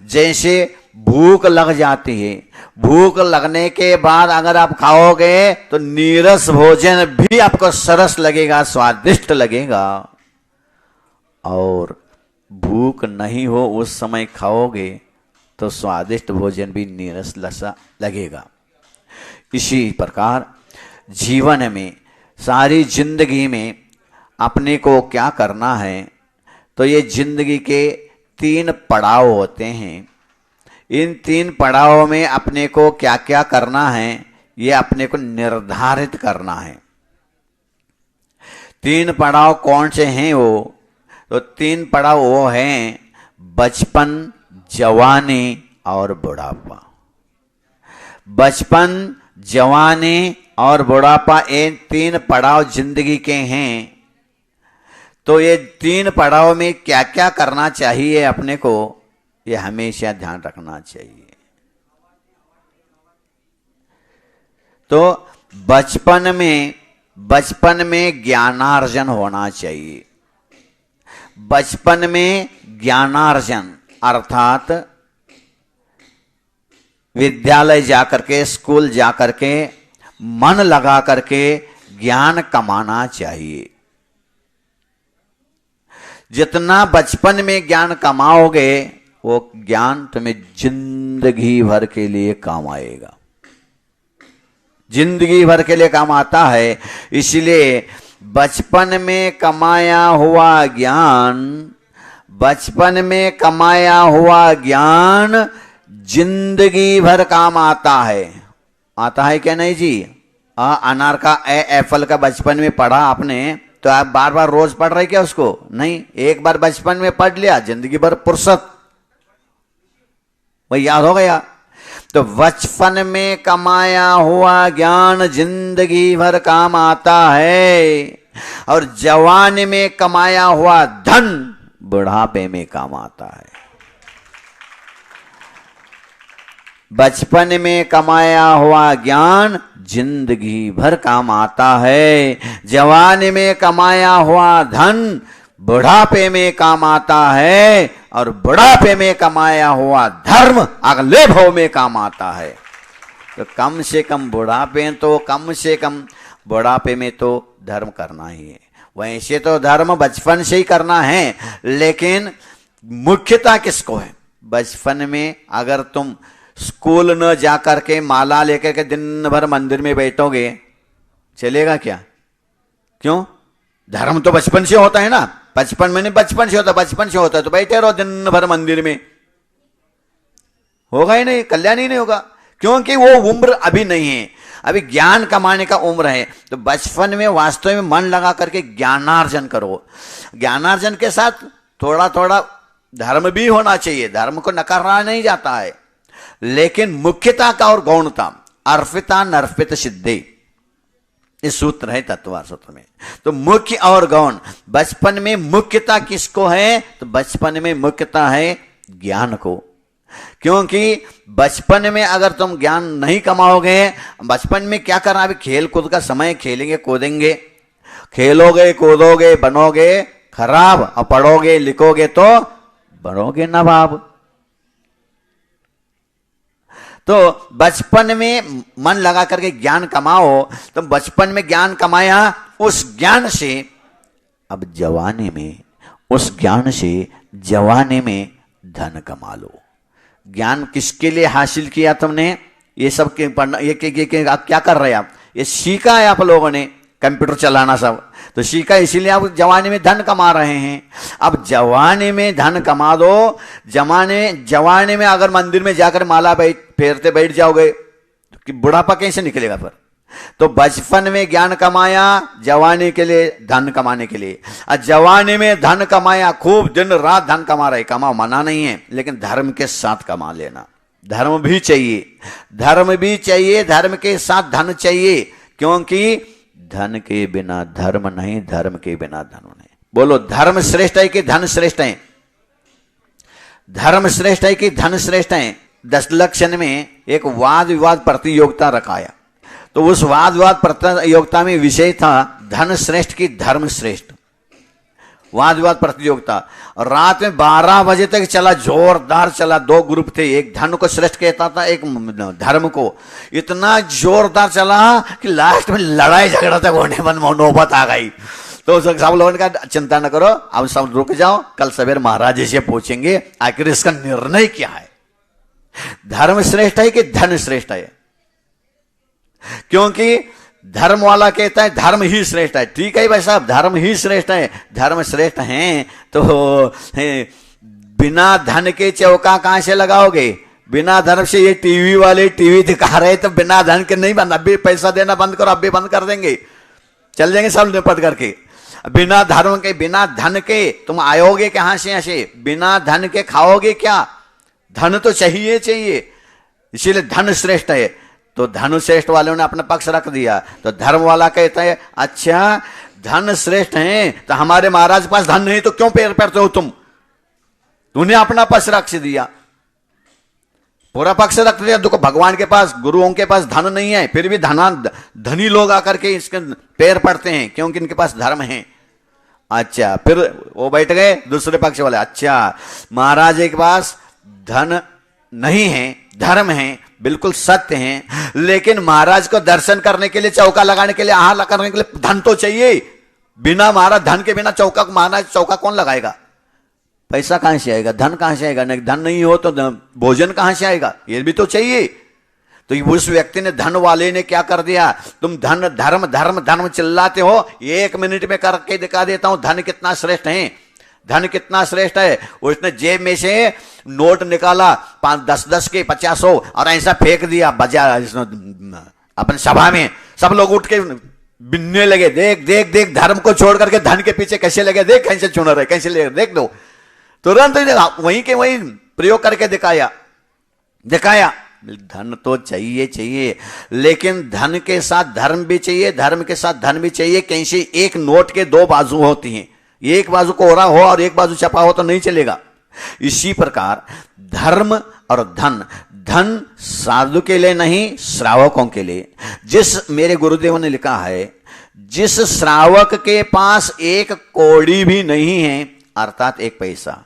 जैसे भूख लग जाती है, भूख लगने के बाद अगर आप खाओगे तो नीरस भोजन भी आपको सरस लगेगा, स्वादिष्ट लगेगा, और भूख नहीं हो उस समय खाओगे तो स्वादिष्ट भोजन भी नीरस लसा लगेगा। इसी प्रकार जीवन में, सारी जिंदगी में अपने को क्या करना है, तो ये जिंदगी के 3 पड़ाव होते हैं। इन 3 पड़ावों में अपने को क्या क्या करना है, ये अपने को निर्धारित करना है। 3 पड़ाव कौन से हैं वो? तो 3 पड़ाव वो हैं बचपन, जवानी और बुढ़ापा। बचपन, जवानी और बुढ़ापा, ये 3 पड़ाव जिंदगी के हैं। तो ये 3 पड़ाव में क्या क्या करना चाहिए अपने को, ये हमेशा ध्यान रखना चाहिए। तो बचपन में ज्ञानार्जन होना चाहिए। बचपन में ज्ञानार्जन अर्थात विद्यालय जाकर के, स्कूल जाकर के, मन लगा करके ज्ञान कमाना चाहिए। जितना बचपन में ज्ञान कमाओगे वो ज्ञान तुम्हें जिंदगी भर के लिए काम आएगा, जिंदगी भर के लिए काम आता है। इसलिए बचपन में कमाया हुआ ज्ञान, बचपन में कमाया हुआ ज्ञान जिंदगी भर काम आता है। आता है क्या नहीं जी? अनार का एप्पल का बचपन में पढ़ा आपने, तो आप बार बार रोज पढ़ रहे क्या उसको? नहीं, एक बार बचपन में पढ़ लिया, जिंदगी भर फुर्सत, वही याद हो गया। तो बचपन में कमाया हुआ ज्ञान जिंदगी भर काम आता है, और जवानी में कमाया हुआ धन बुढ़ापे में काम आता है। बचपन में कमाया हुआ ज्ञान जिंदगी भर काम आता है, जवानी में कमाया हुआ धन बुढ़ापे में काम आता है, और बुढ़ापे में कमाया हुआ धर्म अगले भव में काम आता है। तो कम से कम बुढ़ापे में तो धर्म करना ही है। वैसे तो धर्म बचपन से ही करना है, लेकिन मुख्यता किसको है? बचपन में अगर तुम स्कूल न जाकर के माला लेकर के दिन भर मंदिर में बैठोगे, चलेगा क्या? क्यों? धर्म तो बचपन से होता है ना। बचपन में नहीं, बचपन से होता है तो बैठे रहो दिन भर मंदिर में, होगा ही नहीं, कल्याण ही नहीं होगा, क्योंकि वो उम्र अभी नहीं है, अभी ज्ञान कमाने का उम्र है। तो बचपन में वास्तव में मन लगा करके ज्ञानार्जन करो। ज्ञानार्जन के साथ थोड़ा थोड़ा धर्म भी होना चाहिए, धर्म को नकारा नहीं जाता है, लेकिन मुख्यता का और गौणता, अर्पिता नर्पित सिद्धि, इस सूत्र है तत्वशास्त्र में। तो मुख्य और गौण, बचपन में मुख्यता किसको है? तो बचपन में मुख्यता है ज्ञान को, क्योंकि बचपन में अगर तुम ज्ञान नहीं कमाओगे, बचपन में क्या करना? अभी खेल कूद का समय, खेलेंगे कूदेंगे, खेलोगे कूदोगे बनोगे खराब, और पढ़ोगे लिखोगे तो बनोगे नवाब। तो बचपन में मन लगा करके ज्ञान कमाओ। तो बचपन में ज्ञान कमाया, उस ज्ञान से अब जवानी में, उस ज्ञान से जवानी में धन कमा लो। ज्ञान किसके लिए हासिल किया तुमने? ये सब पढ़ना, ये क्या कर रहे हैं आप? ये सीखा है आप लोगों ने, कंप्यूटर चलाना सब तो सीखा, इसीलिए आप जवानी में धन कमा रहे हैं। अब जवानी में धन कमा दो। जवानी में अगर मंदिर में जाकर माला फेरते बैठ जाओगे कि बुढ़ापा कैसे निकलेगा फिर? तो बचपन में ज्ञान कमाया जवानी के लिए, धन कमाने के लिए। और जवानी में धन कमाया, खूब दिन रात धन कमा रहे, कमाओ मना नहीं है, लेकिन धर्म के साथ कमा लेना। धर्म भी चाहिए, धर्म के साथ धन चाहिए, क्योंकि धन के बिना धर्म नहीं, धर्म के बिना धन नहीं। बोलो, धर्म श्रेष्ठ है कि धन श्रेष्ठ है? धर्म श्रेष्ठ है कि धन श्रेष्ठ है? 10 लक्षण में एक वाद विवाद प्रतियोगिता रखाया। तो उस वाद विवाद प्रतियोगिता में विषय था धन श्रेष्ठ की धर्म श्रेष्ठ। वाद विवाद प्रतियोगिता, और रात में 12 बजे तक चला, जोरदार चला। 2 ग्रुप थे, एक धन को श्रेष्ठ कहता था, एक धर्म को। इतना जोरदार चला कि लास्ट में लड़ाई झगड़ा तक होने पर नौबत आ गई। तो सब लोगों ने कहा चिंता न करो, अब सब रुक जाओ, कल सवेर महाराज जी से पूछेंगे आखिर इसका निर्णय क्या है, धर्म श्रेष्ठ है कि धन श्रेष्ठ है। क्योंकि धर्म वाला कहता है धर्म ही श्रेष्ठ है। ठीक है भाई साहब, धर्म ही श्रेष्ठ है, धर्म श्रेष्ठ हैं तो बिना धन के चौका कहां से लगाओगे? बिना धर्म से ये टीवी वाले टीवी दिखा रहे तो बिना धन के नहीं बंद, अभी पैसा देना बंद करो, अभी बंद कर देंगे, चल जाएंगे सब निपट करके। बिना धर्म के, बिना धन के तुम आयोगे कहां से? ऐसे बिना धन के खाओगे क्या? धन तो चाहिए, इसीलिए धन श्रेष्ठ है। तो धन श्रेष्ठ वालों ने अपना पक्ष रख दिया। तो धर्म वाला कहता है अच्छा धन श्रेष्ठ है तो हमारे महाराज पास धन नहीं तो क्यों पैर पड़ते हो तुम? तूने अपना पक्ष रख दिया, पूरा पक्ष रख दिया। देखो भगवान के पास, गुरुओं के पास धन नहीं है, फिर भी धनी लोग आकर के इसके पैर पड़ते हैं क्योंकि इनके पास धर्म है। अच्छा, फिर वो बैठ गए दूसरे पक्ष वाले, अच्छा महाराज के पास धन नहीं है, धर्म है, बिल्कुल सत्य है, लेकिन महाराज को दर्शन करने के लिए, चौका लगाने के लिए, आहार करने के लिए धन तो चाहिए। बिना महाराज धन के बिना चौका, महाराज चौका कौन लगाएगा? पैसा कहां से आएगा? धन कहां से आएगा? धन नहीं हो तो भोजन कहां से आएगा? ये भी तो चाहिए। तो उस व्यक्ति ने, धन वाले ने क्या कर दिया? तुम धन धर्म धर्म धर्म चिल्लाते हो, 1 मिनट में करके दिखा देता हूं धन कितना श्रेष्ठ है, धन कितना श्रेष्ठ है। उसने जेब में से नोट निकाला 5-10 के 50 और ऐसा फेंक दिया बाजार अपन सभा में। सब लोग उठ के बिनने लगे, देख देख देख धर्म को छोड़ करके धन के पीछे कैसे लगे, देख कैसे चुन रहे, कैसे ले, देख दो। तुरंत वहीं के वहीं प्रयोग करके दिखाया। धन तो चाहिए चाहिए, लेकिन धन के साथ धर्म भी चाहिए, धर्म के साथ धन भी चाहिए। कैसे एक नोट के दो बाजू होती हैं, एक बाजू कोरा हो और एक बाजू छपा हो तो नहीं चलेगा। इसी प्रकार धर्म और धन, धन साधु के लिए नहीं, श्रावकों के लिए। जिस मेरे गुरुदेव ने लिखा है, जिस श्रावक के पास एक कौड़ी भी नहीं है, अर्थात एक पैसा,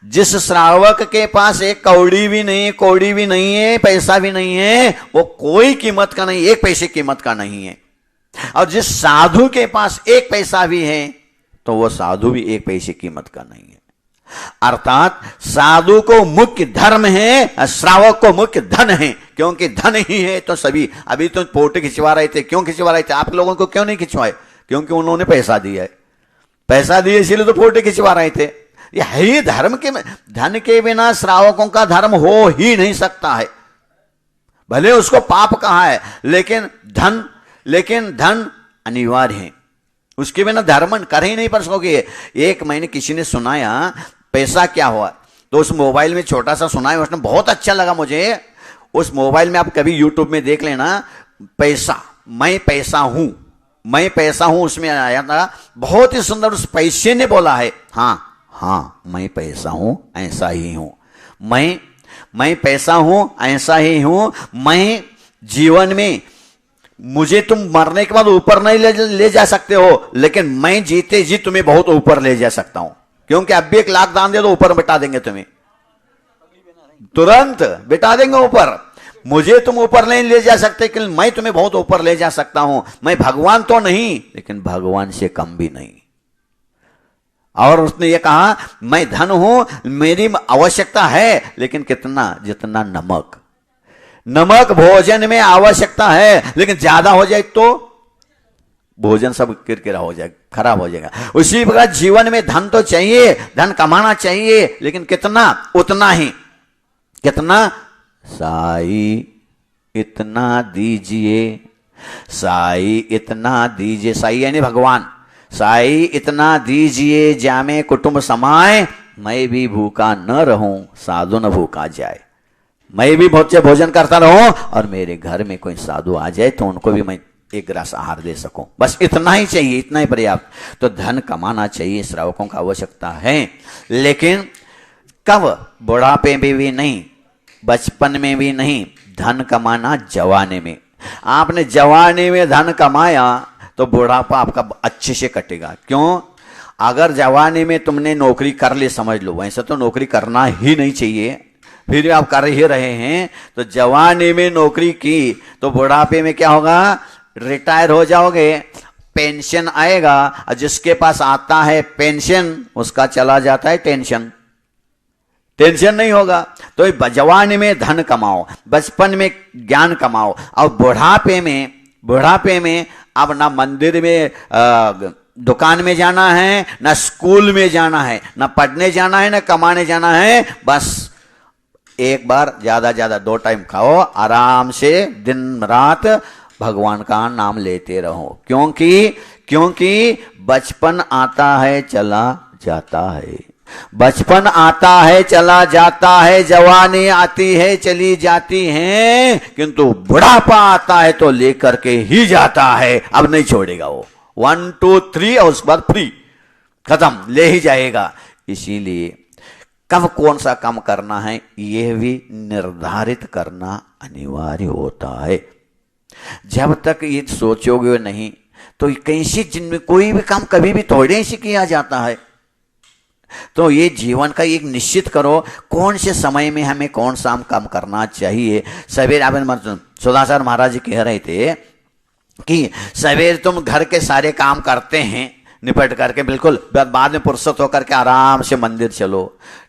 जिस श्रावक के पास एक कौड़ी भी नहीं, कौड़ी भी नहीं है, पैसा भी नहीं है, वो कोई कीमत का नहीं, एक पैसे कीमत का नहीं है। और जिस साधु के पास एक पैसा भी है तो वो साधु भी एक पैसे कीमत का नहीं है। अर्थात साधु को मुख्य धर्म है, श्रावक को मुख्य धन है, क्योंकि धन ही है तो सभी। अभी तो फोटो खिंचवा रहे थे, क्यों खिंचवा रहे थे? आप लोगों को क्यों नहीं खिंचवाए? क्योंकि उन्होंने पैसा दिया है, पैसा दिए इसलिए तो फोटो खिंचवा रहे थे। ये है ही धर्म के, धन के बिना श्रावकों का धर्म हो ही नहीं सकता है। भले उसको पाप कहा है, लेकिन धन अनिवार्य है, उसके बिना धर्म कर ही नहीं पा सकोगे। एक महीने किसी ने सुनाया पैसा क्या हुआ, तो उस मोबाइल में छोटा सा सुनाया, उसने बहुत अच्छा लगा मुझे। उस मोबाइल में आप कभी यूट्यूब में देख लेना, पैसा, मैं पैसा हूं, मैं पैसा हूं, उसमें आया था। बहुत ही सुंदर उस पैसे ने बोला है, हाँ हाँ मैं पैसा हूं, ऐसा ही हूं, मैं पैसा हूं, ऐसा ही हूं। मैं जीवन में, मुझे तुम मरने के बाद ऊपर नहीं ले जा सकते हो, लेकिन मैं जीते जी तुम्हें बहुत ऊपर ले जा सकता हूं। क्योंकि अब भी 1 लाख दान दे दो, ऊपर बिठा देंगे तुम्हें, तुरंत बिठा देंगे ऊपर। मुझे तुम ऊपर नहीं ले जा सकते, लेकिन मैं तुम्हें बहुत ऊपर ले जा सकता हूं। मैं भगवान तो नहीं, लेकिन भगवान से कम भी नहीं। और उसने ये कहा, मैं धन हूं, मेरी आवश्यकता है, लेकिन कितना? जितना नमक भोजन में आवश्यकता है, लेकिन ज्यादा हो जाए तो भोजन सब किरकिरा हो जाएगा, खराब हो जाएगा। उसी प्रकार जीवन में धन तो चाहिए, धन कमाना चाहिए, लेकिन कितना? उतना ही। कितना? साई इतना दीजिए, साई इतना दीजिए, साई यानी भगवान। साई इतना दीजिए जामे कुटुंब समाए, मैं भी भूखा न रहूं, साधु न भूखा जाए। मैं भी बहुत से भोजन करता रहूं और मेरे घर में कोई साधु आ जाए तो उनको भी मैं एक ग्रास आहार दे सकूं। बस इतना ही चाहिए, इतना ही पर्याप्त। तो धन कमाना चाहिए, श्रावकों का आवश्यकता है, लेकिन कब? बुढ़ापे में भी नहीं, बचपन में भी नहीं। धन कमाना जवानी में। आपने जवानी में धन कमाया तो बुढ़ापा आपका अच्छे से कटेगा। क्यों? अगर जवानी में तुमने नौकरी कर ली, समझ लो, वैसे तो नौकरी करना ही नहीं चाहिए, फिर भी आप कर ही रहे हैं, तो जवानी में नौकरी की तो बुढ़ापे में क्या होगा? रिटायर हो जाओगे, पेंशन आएगा, और जिसके पास आता है पेंशन, उसका चला जाता है टेंशन। टेंशन नहीं होगा। तो जवानी में धन कमाओ, बचपन में ज्ञान कमाओ, और बुढ़ापे में अब ना मंदिर में दुकान में जाना है, ना स्कूल में जाना है, ना पढ़ने जाना है, ना कमाने जाना है। बस एक बार ज्यादा 2 टाइम खाओ, आराम से दिन रात भगवान का नाम लेते रहो। क्योंकि बचपन आता है चला जाता है, बचपन आता है चला जाता है, जवानी आती है चली जाती है, किंतु बुढ़ापा आता है तो लेकर के ही जाता है, अब नहीं छोड़ेगा वो। 1 2 3 और उसके बाद फ्री, खत्म, ले ही जाएगा। इसीलिए कब कौन सा काम करना है यह भी निर्धारित करना अनिवार्य होता है। जब तक ये सोचोगे नहीं तो कैसे जिनमें कोई भी काम कभी भी थोड़े से किया जाता है। तो ये जीवन का एक निश्चित करो, कौन से समय में हमें कौन सा काम करना चाहिए। सवेरे आप सुधासर महाराज जी कह रहे थे कि सवेरे तुम घर के सारे काम करते हैं निपट करके, बिल्कुल बाद में फुर्सत होकर के आराम से मंदिर चलो।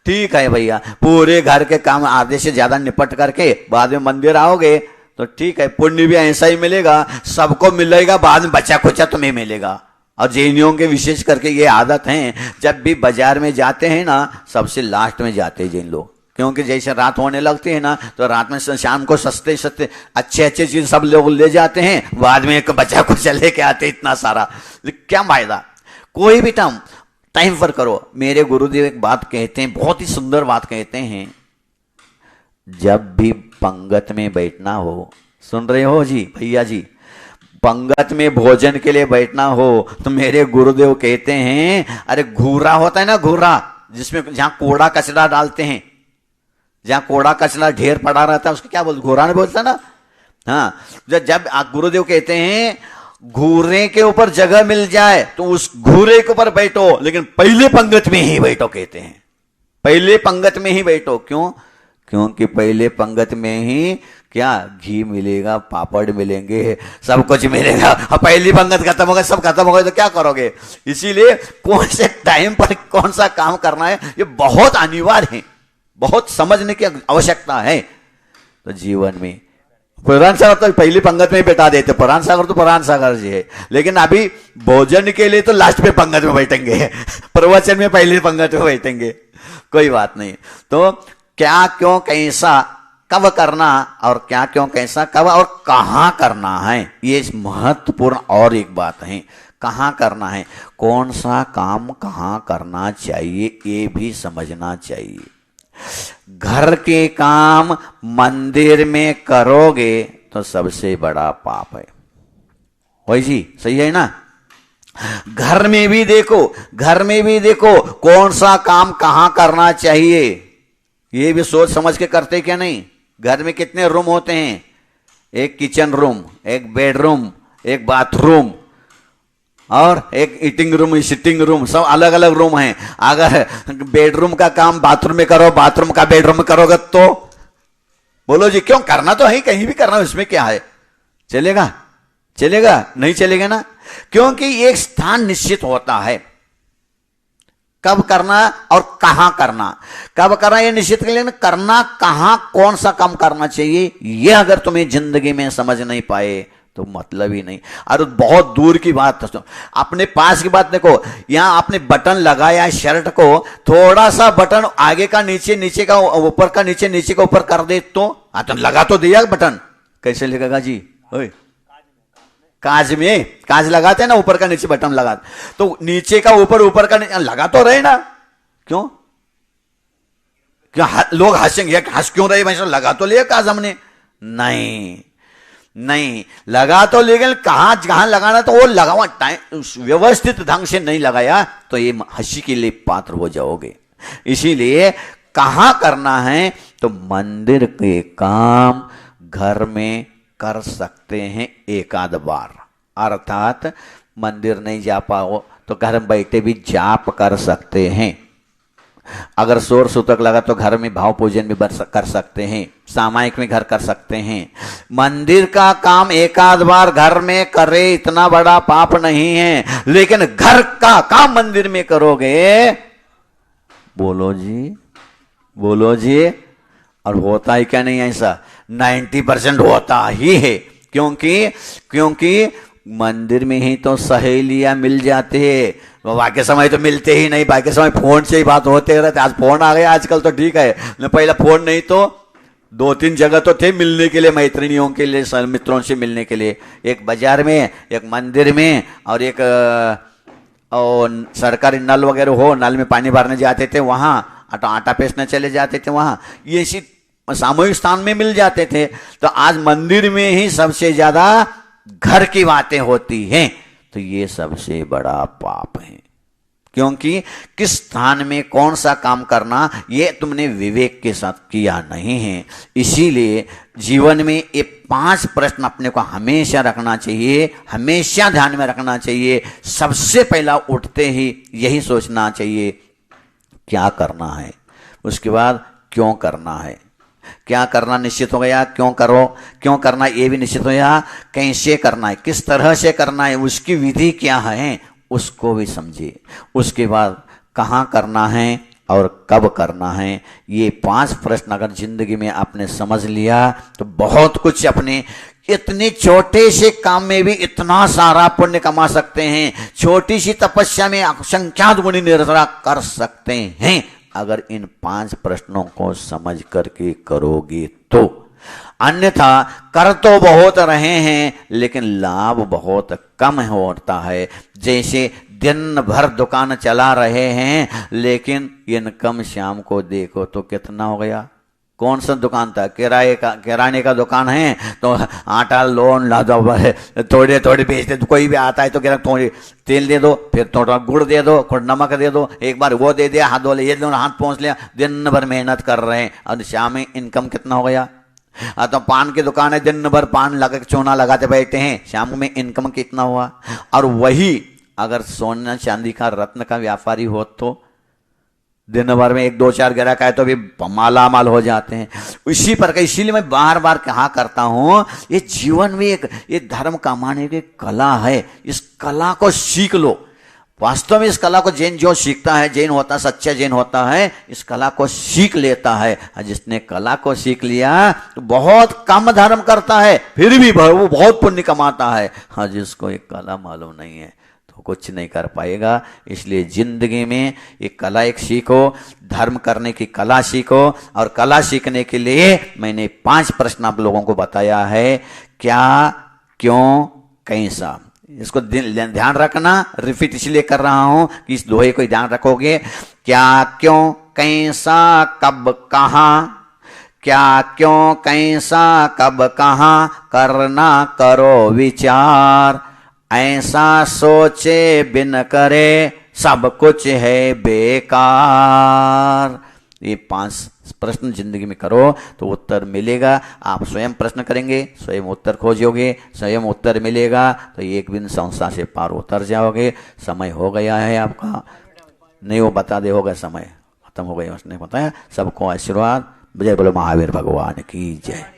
ठीक है भैया, पूरे घर के काम आधे से ज्यादा निपट करके बाद में मंदिर आओगे तो ठीक है, पुण्य भी ऐसा ही मिलेगा, सबको मिलेगा, बाद में बचा खुचा तुम्हें मिलेगा। और जैनियों के विशेष करके ये आदत है, जब भी बाजार में जाते हैं ना, सबसे लास्ट में जाते हैं जैन लोग। क्योंकि जैसे रात होने लगती है ना, तो रात में शाम को सस्ते अच्छे चीज सब लोग ले जाते हैं, बाद में एक बचा खुचा लेके आते इतना सारा। क्या फायदा? कोई भी टाइम पर करो। मेरे गुरुदेव एक बात कहते हैं, बहुत ही सुंदर बात कहते हैं, जब भी पंगत में बैठना हो, सुन रहे हो जी भैया जी, पंगत में भोजन के लिए बैठना हो तो मेरे गुरुदेव कहते हैं, अरे घूरा होता है ना, घूरा जिसमें जहां कूड़ा कचरा डालते हैं, जहां कूड़ा कचरा ढेर पड़ा रहता है उसको क्या बोलते, घूरा नहीं बोलता ना। हाँ, जब गुरुदेव कहते हैं घूरे के ऊपर जगह मिल जाए तो उस घूरे के ऊपर बैठो, लेकिन पहले पंगत में ही बैठो, कहते हैं पहले पंगत में ही बैठो। क्यों? क्योंकि पहले पंगत में ही क्या घी मिलेगा, पापड़ मिलेंगे, सब कुछ मिलेगा। अब पहली पंगत खत्म हो गई, सब खत्म हो गए तो क्या करोगे? इसीलिए कौन से टाइम पर कौन सा काम करना है ये बहुत अनिवार्य है, बहुत समझने की आवश्यकता है। तो जीवन में पुराण सागर तो पहली पंगत में ही बैठा देते, पुराण सागर तो पुराण सागर जी है, लेकिन अभी भोजन के लिए तो लास्ट पे पंगत में बैठेंगे, प्रवचन में पहली पंगत में बैठेंगे, कोई बात नहीं। तो क्या क्यों कैसा कब करना, और क्या क्यों कैसा कब और कहां करना है, ये महत्वपूर्ण और एक बात है। कहां करना है, कौन सा काम कहां करना चाहिए ये भी समझना चाहिए। घर के काम मंदिर में करोगे तो सबसे बड़ा पाप है, वही जी सही है ना। घर में भी देखो, घर में भी देखो कौन सा काम कहां करना चाहिए, ये भी सोच समझ के करते क्या नहीं। घर में कितने रूम होते हैं, एक किचन रूम, एक बेडरूम, एक बाथरूम और एक ईटिंग रूम, सिटिंग रूम, सब अलग अलग रूम हैं। अगर बेडरूम का काम बाथरूम में करो, बाथरूम का बेडरूम में करोगे तो बोलो जी क्यों, करना तो है, कहीं भी करना, इसमें क्या है, चलेगा? चलेगा नहीं चलेगा ना, क्योंकि एक स्थान निश्चित होता है कब करना और कहां करना। कब करना ये निश्चित के लिए, करना कहां, कौन सा काम करना चाहिए, ये अगर तुम्हें जिंदगी में समझ नहीं पाए तो मतलब ही नहीं। और बहुत दूर की बात, अपने पास की बात देखो, यहां आपने बटन लगाया शर्ट को, थोड़ा सा बटन आगे का नीचे, नीचे का ऊपर का नीचे, नीचे का ऊपर कर दे तो लगा तो दिया बटन, कैसे लगेगा जी? ओए काज में काज लगाते हैं ना, ऊपर का नीचे बटन लगाते, तो नीचे का ऊपर, ऊपर का नीचे लगा तो रहे ना। क्यों? क्या लोग हंसेंगे, हंस क्यों रहे भाई, लगा तो लिया काज हमने, नहीं नहीं लगा तो, लेकिन कहां कहां लगाना तो वो लगावा, टाइम व्यवस्थित ढंग से नहीं लगाया तो ये हंसी के लिए पात्र हो जाओगे। इसीलिए कहां करना है, तो मंदिर के काम घर में कर सकते हैं एक आध बार, अर्थात मंदिर नहीं जा पाओ तो घर में बैठे भी जाप कर सकते हैं। अगर शोर सूतक लगा तो घर में भाव पूजन भी कर सकते हैं, सामायिक में घर कर सकते हैं। मंदिर का काम एक आध बार घर में करे, इतना बड़ा पाप नहीं है, लेकिन घर का काम मंदिर में करोगे, बोलो जी, बोलो जी। और होता ही क्या नहीं ऐसा, 90% होता ही है। क्योंकि मंदिर में ही तो सहेलियां मिल जाती है, बाकी समय तो मिलते ही नहीं, बाकी समय फोन से ही बात होते रहते। आज फोन आ गया आजकल तो ठीक है, पहले फोन नहीं तो 2-3 जगह तो थे मिलने के लिए, मैत्रिणियों के लिए, मित्रों से मिलने के लिए, एक बाजार में, एक मंदिर में, और एक और सरकारी नल वगैरह हो, नल में पानी भरने जाते थे वहां, आटा पीसने चले जाते थे वहां, ये इसी सामूहिक स्थान में मिल जाते थे। तो आज मंदिर में ही सबसे ज्यादा घर की बातें होती हैं, तो ये सबसे बड़ा पाप है। क्योंकि किस स्थान में कौन सा काम करना ये तुमने विवेक के साथ किया नहीं है। इसीलिए जीवन में ये 5 प्रश्न अपने को हमेशा रखना चाहिए, हमेशा ध्यान में रखना चाहिए। सबसे पहला उठते ही यही सोचना चाहिए क्या करना है, उसके बाद क्यों करना है। क्या करना निश्चित हो गया, क्यों करो, क्यों करना ये भी निश्चित हो गया, कैसे करना है, किस तरह से करना है, उसकी विधि क्या है उसको भी समझिए। उसके बाद कहाँ करना है और कब करना है, ये 5 प्रश्न अगर जिंदगी में आपने समझ लिया तो बहुत कुछ अपने इतने छोटे से काम में भी इतना सारा पुण्य कमा सकते हैं। छोटी सी तपस्या में असंख्यात गुणी निर्जरा कर सकते हैं अगर इन 5 प्रश्नों को समझ करके करोगे तो। अन्यथा कर तो बहुत रहे हैं लेकिन लाभ बहुत कम होता है। जैसे दिन भर दुकान चला रहे हैं लेकिन इनकम शाम को देखो तो कितना हो गया, कौन सा दुकान था? किराने का दुकान है तो आटा लोन ला दो, थोड़े थोड़े बेच दे। तो कोई भी आता है तो कह रहा थोड़ी तेल दे दो, फिर थोड़ा गुड़ दे दो, थोड़ा नमक दे दो, एक बार वो दे दिया, हाथ धो लिया, ये दोनों हाथ पहुंच लिया। दिन भर मेहनत कर रहे हैं और शाम में इनकम कितना हो गया? तो पान की दुकान है, दिन भर पान लगा चूना लगाते बैठे हैं, शाम में इनकम कितना हुआ? और वही अगर सोना चांदी का रत्न का व्यापारी हो तो दिन भर में 1-2-4 ग्राहक आए तो भी माला माल हो जाते हैं। इसी प्रकार, इसीलिए मैं बार बार कहा करता हूं, ये जीवन में एक ये धर्म कमाने की कला है, इस कला को सीख लो। वास्तव में इस कला को जैन जो सीखता है, जैन होता है, सच्चा जैन होता है, इस कला को सीख लेता है। जिसने कला को सीख लिया तो बहुत कम धर्म करता है, फिर भी वो बहुत पुण्य कमाता है। हाँ, जिसको एक कला मालूम नहीं है तो कुछ नहीं कर पाएगा। इसलिए जिंदगी में एक कला एक सीखो, धर्म करने की कला सीखो। और कला सीखने के लिए मैंने 5 प्रश्न आप लोगों को बताया है। क्या, क्यों, कैसा। इसको ध्यान रखना, रिपीट इसलिए कर रहा हूं कि इस दोहे को ध्यान रखोगे। क्या, क्यों, कैसा, कब, कहां। क्या, क्यों, कैसा, कब, कहां, करना करो विचार। ऐसा सोचे बिन करे, सब कुछ है बेकार। ये 5 प्रश्न जिंदगी में करो तो उत्तर मिलेगा। आप स्वयं प्रश्न करेंगे, स्वयं उत्तर खोजोगे, स्वयं उत्तर मिलेगा तो एक दिन संसार से पार उतर जाओगे। समय हो गया है आपका, नहीं वो बता दे होगा, समय खत्म हो गया, उसने बताया। सबको आशीर्वाद। जय बोलो महावीर भगवान की जय।